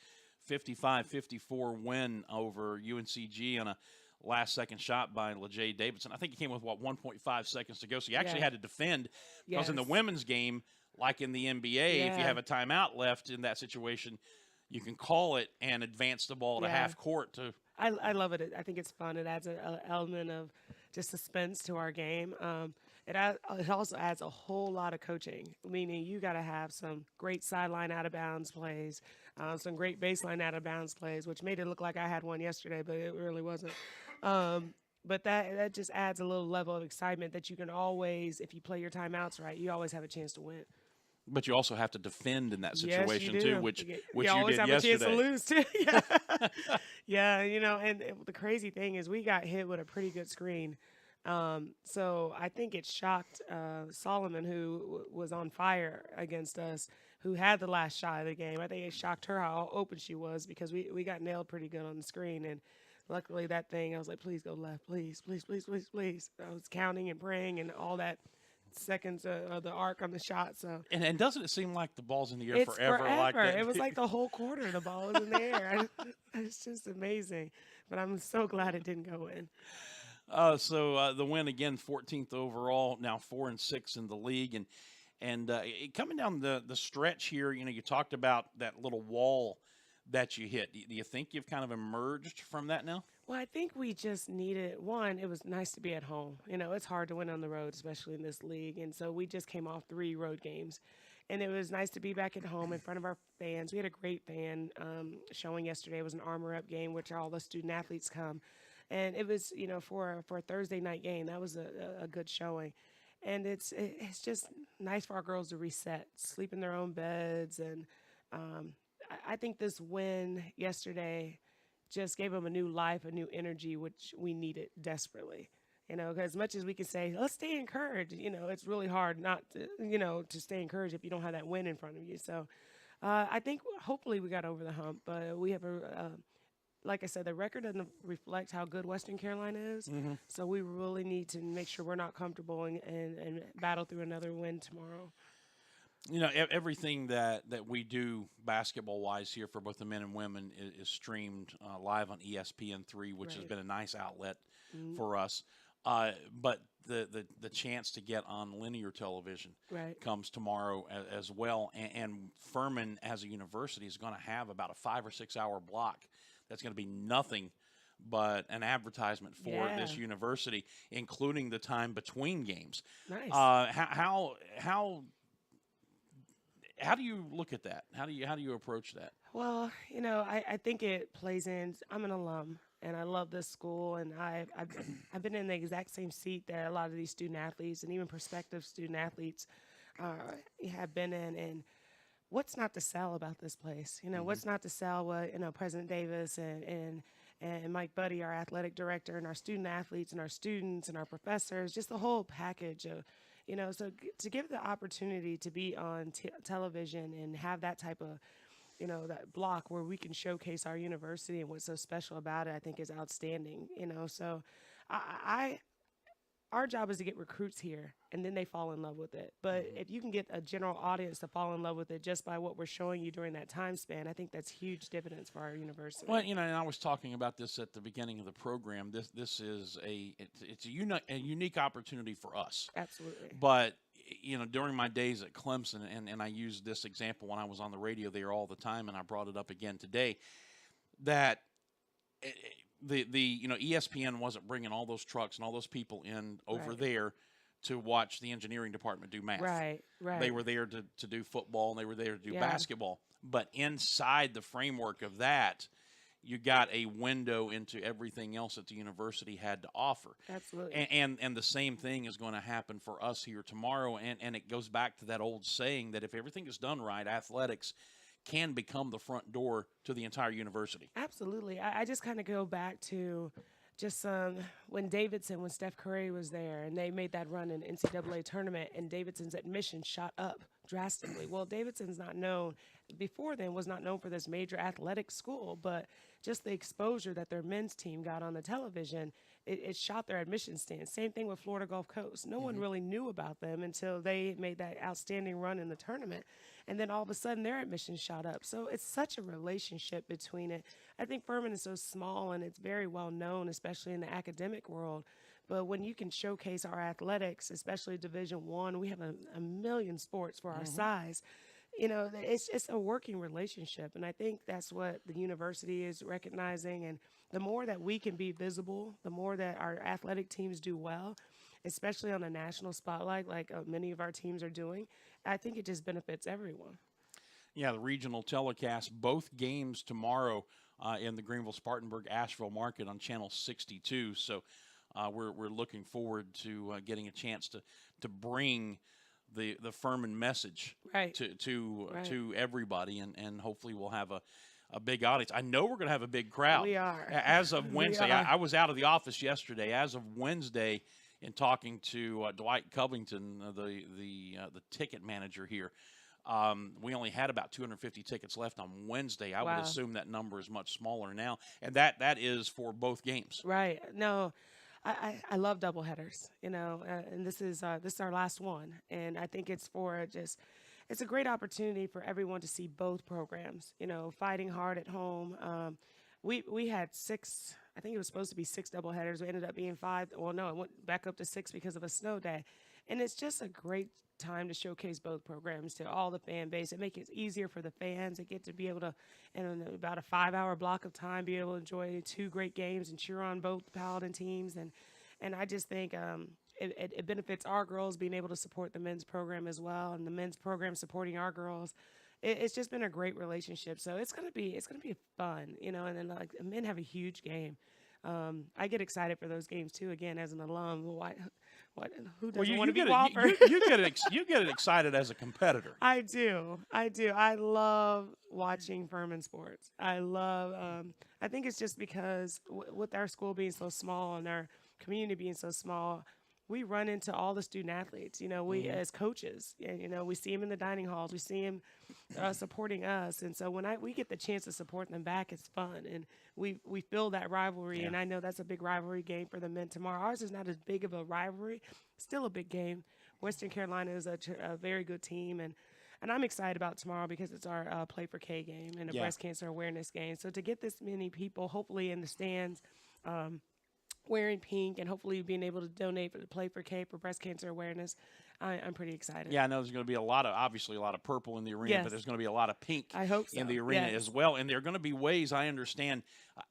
Speaker 11: 55-54 win over UNCG on a last-second shot by LeJay Davidson. I think he came with, 1.5 seconds to go, so you actually had to defend because in the women's game, like in the NBA, if you have a timeout left in that situation, you can call it and advance the ball to half court.
Speaker 21: I love it. I think it's fun. It adds an element of just suspense to our game. It also adds a whole lot of coaching, meaning you got to have some great sideline out-of-bounds plays, some great baseline out-of-bounds plays, which made it look like I had one yesterday, but it really wasn't. But that just adds a little level of excitement that you can always, if you play your timeouts right, you always have a chance to win.
Speaker 11: But you also have to defend in that situation
Speaker 21: yes, you do.
Speaker 11: too, which
Speaker 21: you always
Speaker 11: did
Speaker 21: have
Speaker 11: yesterday.
Speaker 21: a chance to lose too. Yeah, yeah. And the crazy thing is we got hit with a pretty good screen. So I think it shocked Solomon, who was on fire against us, who had the last shot of the game. I think it shocked her how open she was because we got nailed pretty good on the screen. And luckily that thing, I was like, please go left, please, please, please, please, please. I was counting and praying and all that. Seconds of the arc on the shot. So
Speaker 11: and doesn't it seem like the ball's in the air
Speaker 21: it's
Speaker 11: forever? Like that?
Speaker 21: It was like the whole quarter the ball was in the air. It's just amazing. But I'm so glad it didn't go in.
Speaker 11: So the win again, 14th overall, now 4-6 in the league, and coming down the stretch here, you talked about that little wall that you hit. Do you think you've kind of emerged from that now?
Speaker 21: Well, I think we just needed one. It was nice to be at home. It's hard to win on the road, especially in this league, and so we just came off 3 road games, and it was nice to be back at home in front of our fans. We had a great fan showing yesterday. It was an Armor Up game, which all the student athletes come. And it was, for a Thursday night game, that was a good showing. And it's just nice for our girls to reset, sleep in their own beds. And I think this win yesterday just gave them a new life, a new energy, which we needed desperately. Because as much as we can say, let's stay encouraged, it's really hard not to, to stay encouraged if you don't have that win in front of you. So I think hopefully we got over the hump, but we have like I said, the record doesn't reflect how good Western Carolina is.
Speaker 11: Mm-hmm.
Speaker 21: So we really need to make sure we're not comfortable and battle through another win tomorrow.
Speaker 11: Everything that we do basketball-wise here for both the men and women is streamed live on ESPN3, which has been a nice outlet for us. But the chance to get on linear television comes tomorrow as well. And Furman, as a university, is going to have about a 5 or 6 hour block. That's going to be nothing but an advertisement for this university, including the time between games.
Speaker 21: Nice.
Speaker 11: How do you look at that? How do you approach that?
Speaker 21: Well, I think it plays in. I'm an alum, and I love this school, and I've been in the exact same seat that a lot of these student athletes and even prospective student athletes have been in. And what's not to sell about this place? What's not to sell what President Davis and Mike Buddy, our athletic director, and our student athletes and our students and our professors, just the whole package of. So to give the opportunity to be on television and have that type of, that block where we can showcase our university and what's so special about it, I think is outstanding. So our job is to get recruits here, and then they fall in love with it. But if you can get a general audience to fall in love with it just by what we're showing you during that time span, I think that's huge dividends for our university.
Speaker 11: Well, and I was talking about this at the beginning of the program. This is it's a unique opportunity for us.
Speaker 21: Absolutely.
Speaker 11: But during my days at Clemson, and I used this example when I was on the radio there all the time, and I brought it up again today, that ESPN wasn't bringing all those trucks and all those people in over there to watch the engineering department do math.
Speaker 21: Right.
Speaker 11: They were there to do football, and they were there to do basketball. But inside the framework of that, you got a window into everything else that the university had to offer.
Speaker 21: Absolutely.
Speaker 11: And the same thing is going to happen for us here tomorrow. And it goes back to that old saying that if everything is done right, athletics can become the front door to the entire university.
Speaker 21: Absolutely. I just kind of go back to just when Steph Curry was there and they made that run in NCAA tournament and Davidson's admission shot up drastically. Well, Davidson's was not known for this major athletic school, but just the exposure that their men's team got on the television, it shot their admission stand. Same thing with Florida Gulf Coast. No one really knew about them until they made that outstanding run in the tournament. And then all of a sudden their admissions shot up. So it's such a relationship between it. I think Furman is so small and it's very well known, especially in the academic world. But when you can showcase our athletics, especially Division I, we have a million sports for our size. It's just a working relationship. And I think that's what the university is recognizing. And the more that we can be visible, the more that our athletic teams do well, especially on a national spotlight like many of our teams are doing, I think it just benefits everyone.
Speaker 11: Yeah, the regional telecast, both games tomorrow in the Greenville-Spartanburg-Asheville market on Channel 62. So we're looking forward to getting a chance to bring the Furman message
Speaker 21: Right.
Speaker 11: to everybody, and hopefully we'll have a big audience. I know we're going to have a big crowd.
Speaker 21: We are.
Speaker 11: As of
Speaker 21: We
Speaker 11: Wednesday,
Speaker 21: are.
Speaker 11: I was out of the office yesterday. As of Wednesday, in talking to Dwight Covington, the ticket manager here, we only had about 250 tickets left on Wednesday. I would assume that number is much smaller now, and that is for both games.
Speaker 21: Right. No, I love doubleheaders, and this is our last one, and I think it's it's a great opportunity for everyone to see both programs, fighting hard at home. We had 6, I think it was supposed to be 6 doubleheaders. It ended up being 5. Well, no, it went back up to 6 because of a snow day, and it's just a great time to showcase both programs to all the fan base. It makes it easier for the fans. They get to be able to, in about a 5-hour block of time, be able to enjoy 2 great games and cheer on both Paladin teams. And I just think it benefits our girls being able to support the men's program as well, and the men's program supporting our girls. It's just been a great relationship. So it's gonna be fun, And then the men have a huge game. I get excited for those games too. Again, as an alum, who doesn't want to be Whopper?
Speaker 11: You get excited as a competitor.
Speaker 21: I do. I love watching Furman sports. I love. I think it's just because with our school being so small and our community being so small, we run into all the student athletes. We as coaches, we see them in the dining halls. We see them supporting us, and so when we get the chance to support them back, it's fun, and we feel that rivalry.
Speaker 11: Yeah.
Speaker 21: And I know that's a big rivalry game for the men tomorrow. Ours is not as big of a rivalry, still a big game. Western Carolina is a very good team, and I'm excited about tomorrow because it's our Play for K game and a breast cancer awareness game. So to get this many people, hopefully in the stands, wearing pink, and hopefully being able to donate for the Play for K for breast cancer awareness, I'm pretty excited.
Speaker 11: Yeah, I know there's going to be obviously a lot of purple in the arena, but there's going to be a lot of pink in the arena as well. And there are going to be ways, I understand,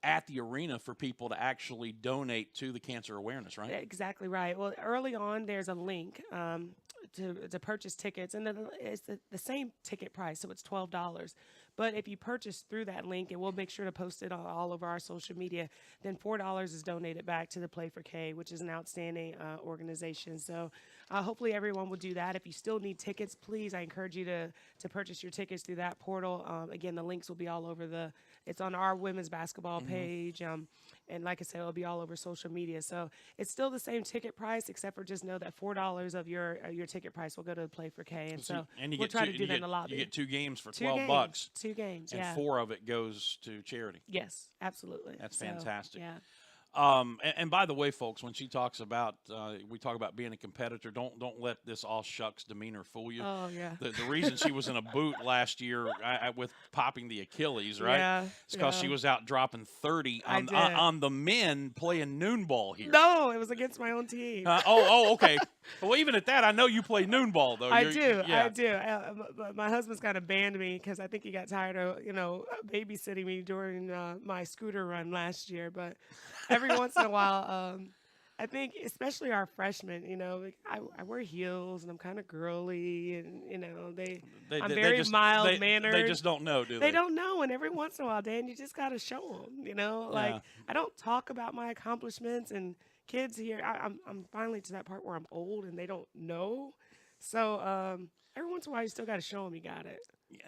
Speaker 11: at the arena for people to actually donate to the cancer awareness, right?
Speaker 21: Exactly right. Well, early on, there's a link to purchase tickets, and then it's the same ticket price, so it's $12. But if you purchase through that link, and we'll make sure to post it on all of our social media, then $4 is donated back to the Play for K, which is an outstanding organization. So hopefully everyone will do that. If you still need tickets, please, I encourage you to purchase your tickets through that portal. Again, the links will be all over it's on our women's basketball page. And like I said, it'll be all over social media. So it's still the same ticket price, except for just know that $4 of your ticket price will go to the Play for K. And we'll try to do that in the lobby.
Speaker 11: You get 2 games for $12.
Speaker 21: 2 games,
Speaker 11: and 4 of it goes to charity.
Speaker 21: Yes, absolutely.
Speaker 11: That's fantastic.
Speaker 21: Yeah.
Speaker 11: And by the way, folks, when she talks about, we talk about being a competitor, don't let this all shucks demeanor fool you.
Speaker 21: Oh, yeah.
Speaker 11: The reason she was in a boot last year with popping the Achilles, right?
Speaker 21: Yeah.
Speaker 11: It's because she was out dropping 30 on the men playing noon ball here.
Speaker 21: No, it was against my own team.
Speaker 11: Okay. Well, even at that, I know you play noon ball, though.
Speaker 21: I do. My husband's kind of banned me because I think he got tired of, babysitting me during my scooter run last year. But every once in a while, I think especially our freshmen, I wear heels and I'm kind of girly, and I'm very mild mannered.
Speaker 11: They just don't know, do they?
Speaker 21: They don't know, and every once in a while, Dan, you just gotta show them. I don't talk about my accomplishments, and kids here, I'm finally to that part where I'm old and they don't know, so every once in a while you still gotta show them you got it.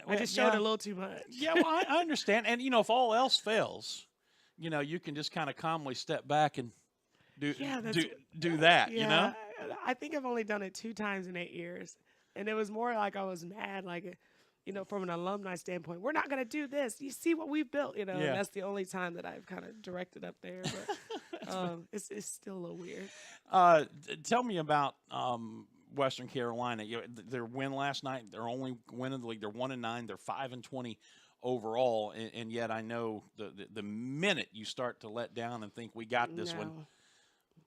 Speaker 21: I just showed it a little too much.
Speaker 11: Yeah, well, I understand, and if all else fails, you can just kind of calmly step back and do that.
Speaker 21: Yeah, I think I've only done it 2 times in 8 years, and it was more like I was mad, from an alumni standpoint. We're not going to do this. You see what we've built, And that's the only time that I've kind of directed up there. But it's still a little weird.
Speaker 11: Tell me about Western Carolina. Their win last night. They're only win in the league. They're 1-9. They're 5-20 overall, and yet I know the minute you start to let down and think we got this one,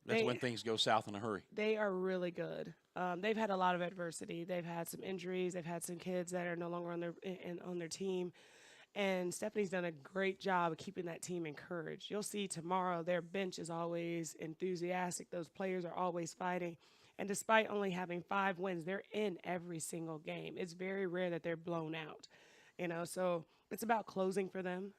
Speaker 11: that's when things go south in a hurry.
Speaker 21: They are really good. They've had a lot of adversity. They've had some injuries. They've had some kids that are no longer on their team. And Stephanie's done a great job of keeping that team encouraged. You'll see tomorrow their bench is always enthusiastic. Those players are always fighting. And despite only having 5 wins, they're in every single game. It's very rare that they're blown out. So it's about closing for them.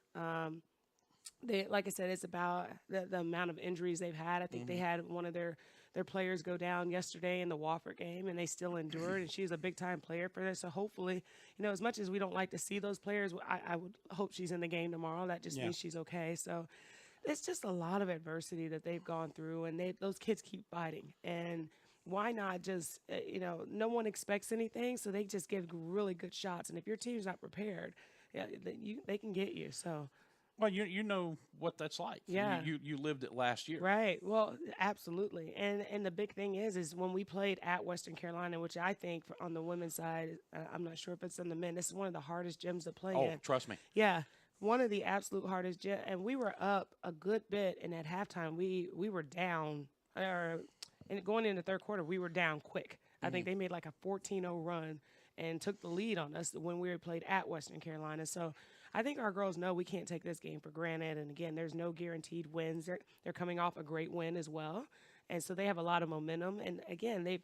Speaker 21: Like I said, it's about the amount of injuries they've had. I think they had one of their their players go down yesterday in the Wofford game, and they still endured, and she's a big-time player for this. So hopefully, as much as we don't like to see those players, I would hope she's in the game tomorrow. That just means she's okay. So it's just a lot of adversity that they've gone through, and those kids keep fighting. And why not just, no one expects anything, so they just give really good shots. And if your team's not prepared, they can get you. So.
Speaker 11: Well, you know what that's like.
Speaker 21: Yeah.
Speaker 11: You lived it last year.
Speaker 21: Right. Well, absolutely. And the big thing is when we played at Western Carolina, which I think on the women's side, I'm not sure if it's on the men, this is one of the hardest gyms to play in.
Speaker 11: Oh, trust me.
Speaker 21: Yeah. One of the absolute hardest gyms. And we were up a good bit, and at halftime, we were down. And going into the third quarter, we were down quick. I think they made like a 14-0 run and took the lead on us when we played at Western Carolina. So I think our girls know we can't take this game for granted. And again, there's no guaranteed wins. They're coming off a great win as well, and so they have a lot of momentum. And again,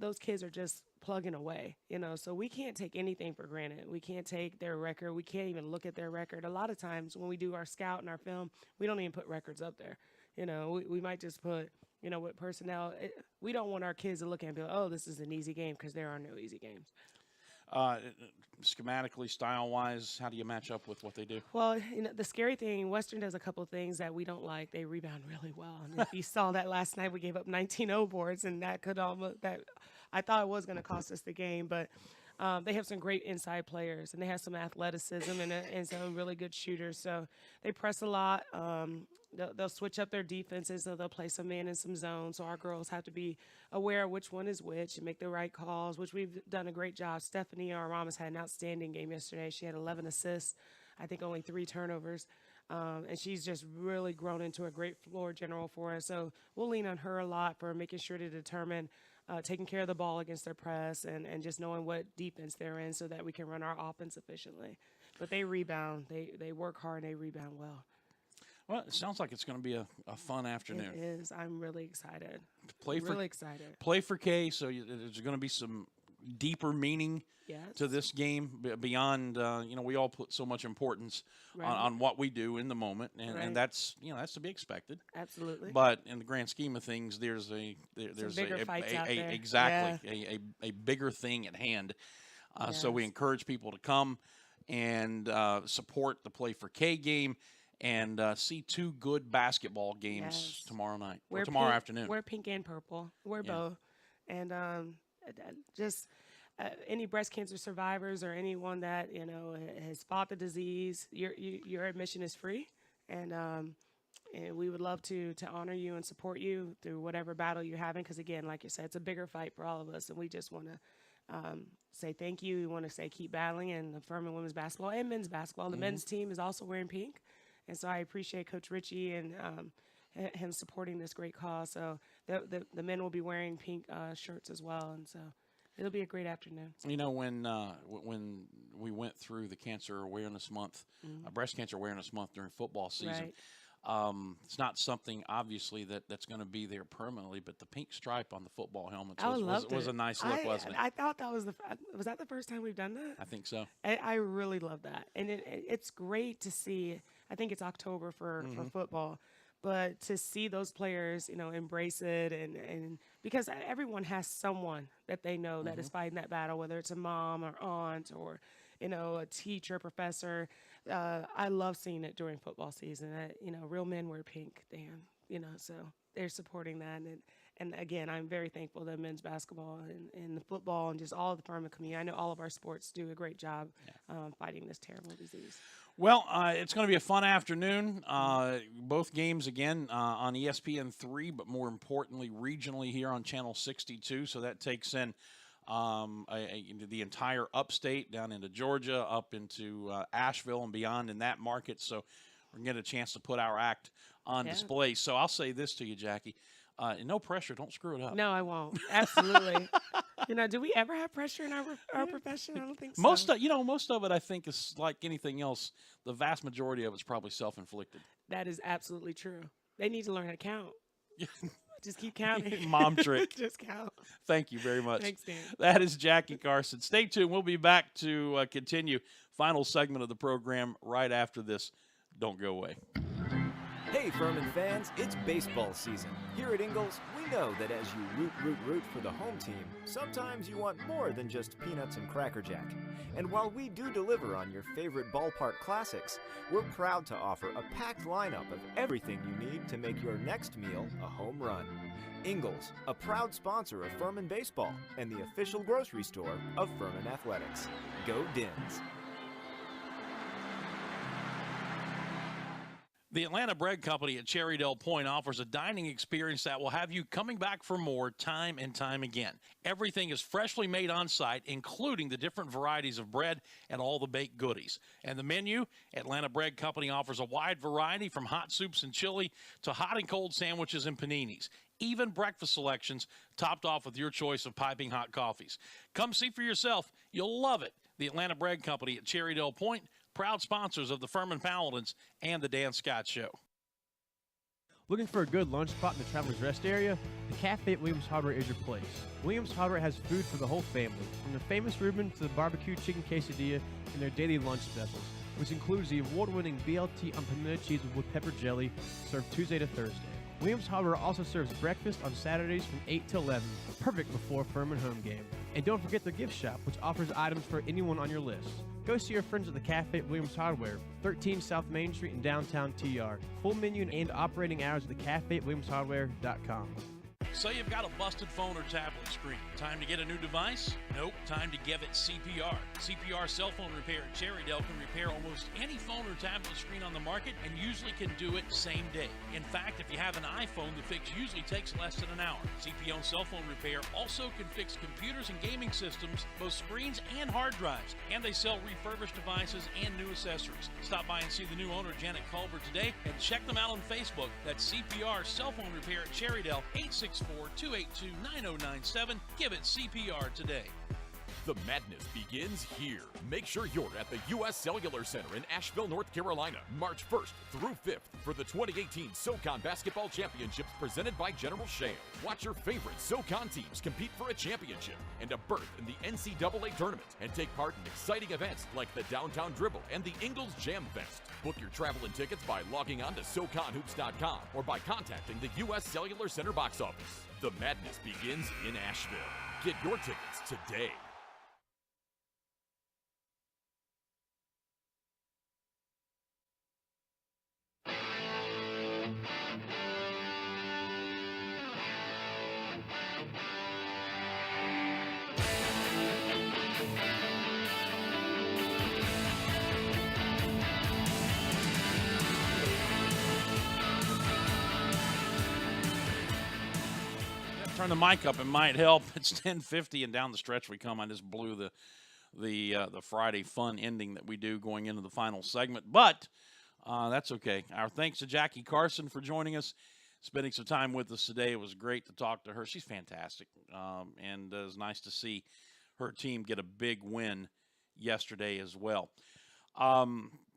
Speaker 21: those kids are just plugging away, So we can't take anything for granted. We can't take their record. We can't even look at their record. A lot of times when we do our scout and our film, we don't even put records up there. We might just put, with personnel. We don't want our kids to look at and be like, oh, this is an easy game, because there are no easy games.
Speaker 11: Schematically, style-wise, how do you match up with what they do?
Speaker 21: Well, the scary thing, Western does a couple of things that we don't like. They rebound really well. And if you saw that last night, we gave up 19-0 boards, and that I thought it was going to cost us the game. But they have some great inside players, and they have some athleticism and some really good shooters. So they press a lot. They'll switch up their defenses, so they'll play some man in some zones. So our girls have to be aware of which one is which and make the right calls, which we've done a great job. Stephanie, our Ramos, had an outstanding game yesterday. She had 11 assists, I think only 3 turnovers. And she's just really grown into a great floor general for us. So we'll lean on her a lot for making sure to determine taking care of the ball against their press and just knowing what defense they're in so that we can run our offense efficiently. But they rebound. They work hard and they rebound well.
Speaker 11: Well, it sounds like it's going to be a fun afternoon.
Speaker 21: It is. I'm really excited.
Speaker 11: Really excited. Play for K, so there's going to be some deeper meaning to this game beyond, we all put so much importance on what we do in the moment, and that's to be expected.
Speaker 21: Absolutely.
Speaker 11: But in the grand scheme of things, there's a
Speaker 21: bigger fights out there.
Speaker 11: Exactly, a bigger thing at hand. So we encourage people to come and support the Play for K game. And see 2 good basketball games tomorrow night or tomorrow afternoon.
Speaker 21: We're pink and purple. We're both. And just any breast cancer survivors or anyone that has fought the disease, your admission is free, and we would love to honor you and support you through whatever battle you're having. Because again, like you said, it's a bigger fight for all of us, and we just want to say thank you. We want to say keep battling, and the Furman women's basketball and men's basketball. The men's team is also wearing pink. And so I appreciate Coach Ritchie and him supporting this great cause. So the men will be wearing pink shirts as well, and so it'll be a great afternoon.
Speaker 11: When we went through the Cancer Awareness Month, Breast Cancer Awareness Month during football season, it's not something obviously that's going to be there permanently, but the pink stripe on the football helmets was a nice look, wasn't it?
Speaker 21: I thought that was that the first time we've done that?
Speaker 11: I think so.
Speaker 21: I really love that, and it's great to see. I think it's October for football, but to see those players, embrace it, and because everyone has someone that they know that is fighting that battle, whether it's a mom or aunt or, a teacher, professor. I love seeing it during football season. Real men wear pink, so they're supporting that. And again, I'm very thankful that men's basketball and the football and just all of the Furman community. I know all of our sports do a great job fighting this terrible disease.
Speaker 11: Well, it's going to be a fun afternoon. Both games, again, on ESPN3, but more importantly, regionally here on Channel 62. So that takes in the entire upstate, down into Georgia, up into Asheville and beyond in that market. So we're going to get a chance to put our act on display. So I'll say this to you, Jackie. No pressure. Don't screw it up.
Speaker 21: No, I won't. Absolutely. Do we ever have pressure in our profession? I don't think so.
Speaker 11: Most of it, I think, is like anything else. The vast majority of it's probably self-inflicted.
Speaker 21: That is absolutely true. They need to learn how to count. Just keep counting.
Speaker 11: Mom trick.
Speaker 21: Just count.
Speaker 11: Thank you very much.
Speaker 21: Thanks, Dan.
Speaker 11: That is Jackie Carson. Stay tuned. We'll be back to continue final segment of the program right after this. Don't go away.
Speaker 12: Hey Furman fans, it's baseball season. Here at Ingalls, we know that as you root for the home team, sometimes you want more than just peanuts and Cracker Jack. And while we do deliver on your favorite ballpark classics, we're proud to offer a packed lineup of everything you need to make your next meal a home run. Ingalls, a proud sponsor of Furman Baseball and the official grocery store of Furman Athletics. Go Dins!
Speaker 11: The Atlanta Bread Company at Cherrydale Point offers a dining experience that will have you coming back for more time and time again. Everything is freshly made on site, including the different varieties of bread and all the baked goodies. And the menu, Atlanta Bread Company offers a wide variety from hot soups and chili to hot and cold sandwiches and paninis. Even breakfast selections topped off with your choice of piping hot coffees. Come see for yourself. You'll love it. The Atlanta Bread Company at Cherrydale Point, proud sponsors of the Furman Paladins and the Dan Scott Show.
Speaker 13: Looking for a good lunch spot in the Travelers Rest area? The Cafe at Williams Hardware is your place. Williams Hardware has food for the whole family, from the famous Reuben to the barbecue chicken quesadilla and their daily lunch specials, which includes the award-winning BLT unpimmented cheese with pepper jelly, served Tuesday to Thursday. Williams Hardware also serves breakfast on Saturdays from 8 to 11, perfect before Furman home game. And don't forget their gift shop, which offers items for anyone on your list. Go see your friends at the Cafe at Williams Hardware, 13 South Main Street in downtown TR. Full menu and operating hours at the Cafe at WilliamsHardware.com.
Speaker 11: So you've got a busted phone or tablet screen. Time to get a new device? Nope. Time to give it CPR. CPR cell phone repair at Cherrydale can repair almost any phone or tablet screen on the market and usually can do it same day. In fact, if you have an iPhone, the fix usually takes less than an hour. CPR cell phone repair also can fix computers and gaming systems, both screens and hard drives. And they sell refurbished devices and new accessories. Stop by and see the new owner, Janet Culver, today and check them out on Facebook. That's CPR cell phone repair at Cherrydale, 864-282-9097. Give it CPR today.
Speaker 14: The madness begins here. Make sure you're at the U.S. Cellular Center in Asheville, North Carolina, March 1st through 5th for the 2018 SoCon Basketball Championships presented by General Shale. Watch your favorite SoCon teams compete for a championship and a berth in the NCAA tournament and take part in exciting events like the Downtown Dribble and the Ingalls Jam Fest. Book your travel and tickets by logging on to SoConHoops.com or by contacting the U.S. Cellular Center box office. The madness begins in Asheville. Get your tickets today.
Speaker 11: Turn the mic up, it might help. It's 10:50 and down the stretch we come. I just blew the Friday fun ending that we do going into the final segment, but that's okay. Our thanks to Jackie Carson for joining us, spending some time with us today. It was great to talk to her. She's fantastic, and it was nice to see her team get a big win yesterday as well.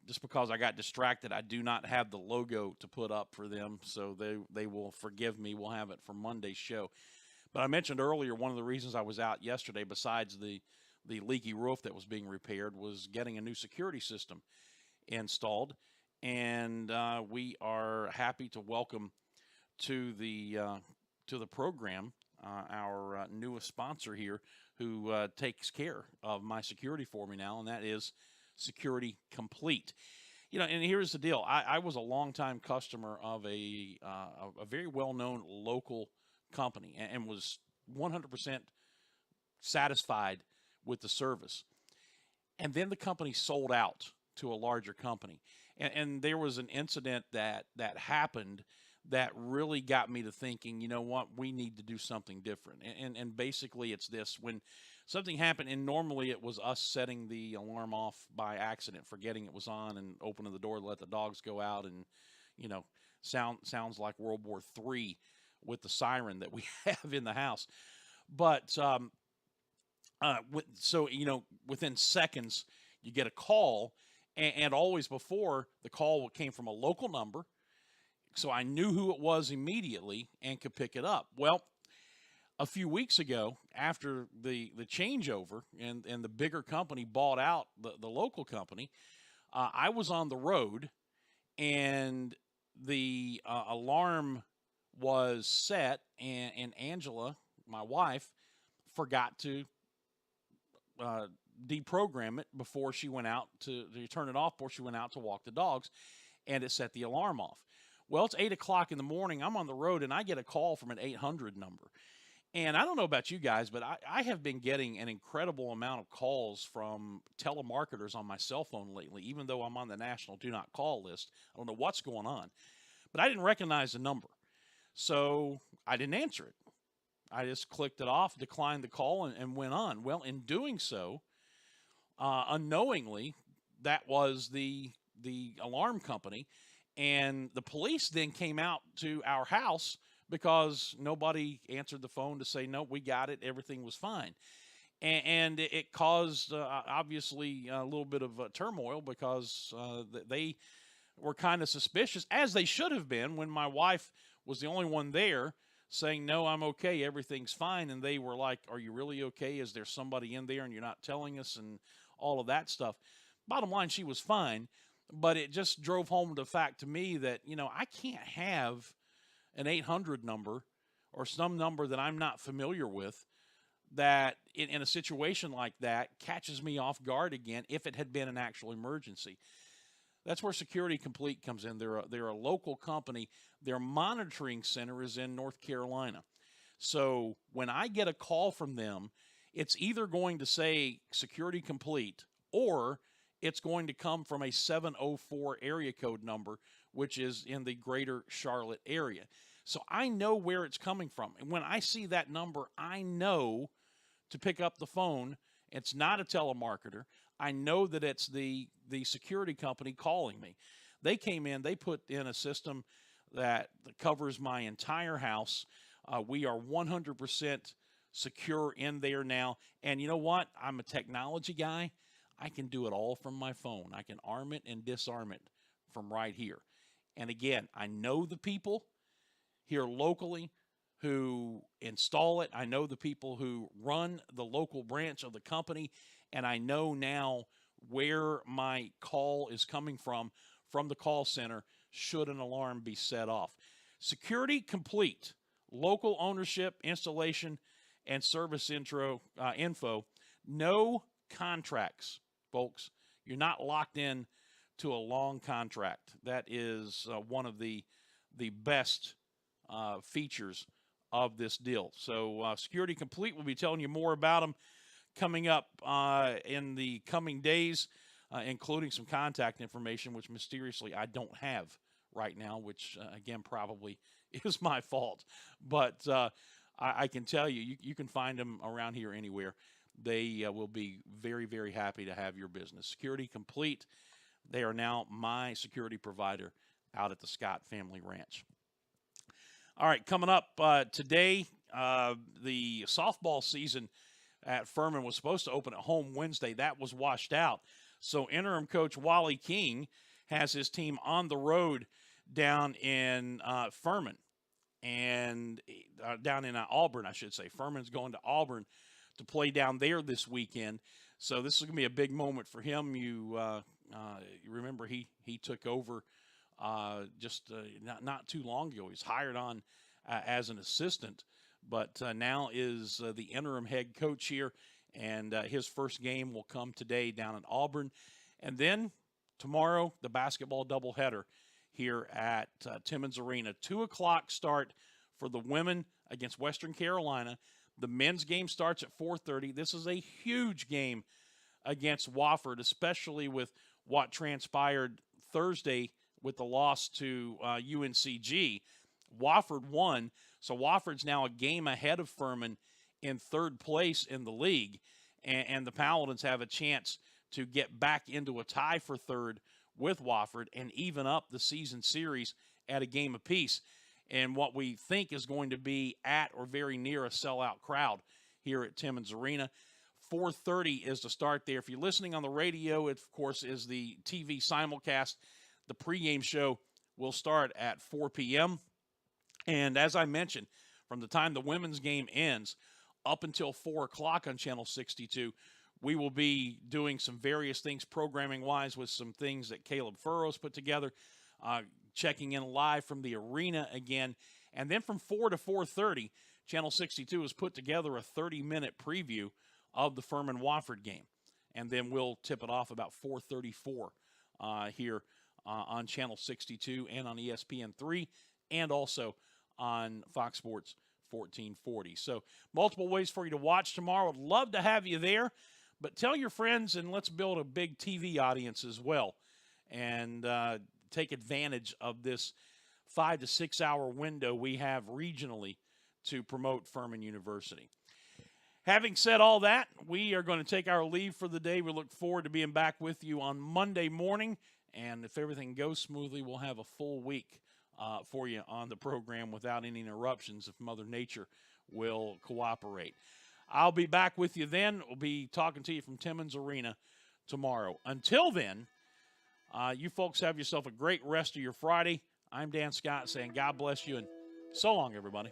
Speaker 11: Just because I got distracted, I do not have the logo to put up for them, so they will forgive me. We'll have it for Monday's show. But I mentioned earlier one of the reasons I was out yesterday, besides the leaky roof that was being repaired, was getting a new security system installed. And we are happy to welcome to the program our newest sponsor here, who takes care of my security for me now, and that is Security Complete. You know, and here's the deal. I was a longtime customer of a very well-known local company and was 100% satisfied with the service. And then the company sold out to a larger company. And there was an incident that happened that really got me to thinking, you know what, we need to do something different. And basically it's this: when something happened, and normally it was us setting the alarm off by accident, forgetting it was on and opening the door to let the dogs go out, and, you know, sounds like World War III with the siren that we have in the house. But so, you know, within seconds you get a call, and always before, the call came from a local number, so I knew who it was immediately and could pick it up. Well, a few weeks ago, after the changeover and the bigger company bought out the local company, I was on the road, and the alarm was set, and Angela, my wife, forgot to deprogram it before she went out to turn it off before she went out to walk the dogs, and it set the alarm off. Well, it's 8 o'clock in the morning. I'm on the road, and I get a call from an 800 number. And I don't know about you guys, but I have been getting an incredible amount of calls from telemarketers on my cell phone lately, even though I'm on the national do not call list. I don't know what's going on, but I didn't recognize the number. So I didn't answer it. I just clicked it off, declined the call, and went on. Well, in doing so, unknowingly, that was the alarm company. And the police then came out to our house because nobody answered the phone to say, no, we got it, everything was fine. And it caused, obviously, a little bit of turmoil because they were kind of suspicious, as they should have been, when my wife was the only one there saying, no, I'm okay, everything's fine. And they were like, are you really okay? Is there somebody in there and you're not telling us, and all of that stuff? Bottom line, she was fine, but it just drove home the fact to me that, I can't have an 800 number or some number that I'm not familiar with that in a situation like that catches me off guard again if it had been an actual emergency. That's where Security Complete comes in. They're a local company. Their monitoring center is in North Carolina. So when I get a call from them, it's either going to say Security Complete or it's going to come from a 704 area code number, which is in the greater Charlotte area. So I know where it's coming from. And when I see that number, I know to pick up the phone. It's not a telemarketer. I know that it's the security company calling me. They came in, they put in a system that covers my entire house. We are 100% secure in there now. And you know what? I'm a technology guy. I can do it all from my phone. I can arm it and disarm it from right here. And again, I know the people here locally who install it. I know the people who run the local branch of the company, and I know now where my call is coming from the call center should an alarm be set off. Security Complete, local ownership, installation, and service info. No contracts, folks. You're not locked in to a long contract. That is one of the best features of this deal. So Security Complete, will be telling you more about them coming up in the coming days, including some contact information, which mysteriously I don't have right now, which, again, probably is my fault. But I can tell you, you can find them around here anywhere. They will be very, very happy to have your business. Security Complete, they are now my security provider out at the Scott Family Ranch. All right, coming up today, the softball season at Furman was supposed to open at home Wednesday. That was washed out. So interim coach Wally King has his team on the road down in Furman and down in Auburn, I should say. Furman's going to Auburn to play down there this weekend. So this is going to be a big moment for him. You remember he took over just not too long ago. He was hired on as an assistant, but now is the interim head coach here, and his first game will come today down in Auburn. And then tomorrow, the basketball doubleheader here at Timmons Arena. 2 o'clock start for the women against Western Carolina. The men's game starts at 4:30. This is a huge game against Wofford, especially with what transpired Thursday with the loss to UNCG. Wofford won, so Wofford's now a game ahead of Furman in third place in the league, and the Paladins have a chance to get back into a tie for third with Wofford and even up the season series at a game apiece, and what we think is going to be at or very near a sellout crowd here at Timmons Arena. 4:30 is the start there. If you're listening on the radio, it, of course, is the TV simulcast. The pregame show will start at 4 p.m. And as I mentioned, from the time the women's game ends up until 4 o'clock on Channel 62, we will be doing some various things programming-wise with some things that Caleb Furrows put together. checking in live from the arena again. And then from 4 to 4:30, Channel 62 has put together a 30-minute preview of the Furman-Wofford game. And then we'll tip it off about 4:34 here on Channel 62 and on ESPN3 and also on Fox Sports 1440. So multiple ways for you to watch tomorrow. I'd love to have you there, but tell your friends and let's build a big TV audience as well and take advantage of this 5 to 6 hour window we have regionally to promote Furman University. Having said all that, we are going to take our leave for the day. We look forward to being back with you on Monday morning, and if everything goes smoothly, we'll have a full week for you on the program without any interruptions if Mother Nature will cooperate. I'll be back with you then. We'll be talking to you from Timmons Arena tomorrow. Until then, you folks have yourself a great rest of your Friday. I'm Dan Scott saying God bless you, and so long, everybody.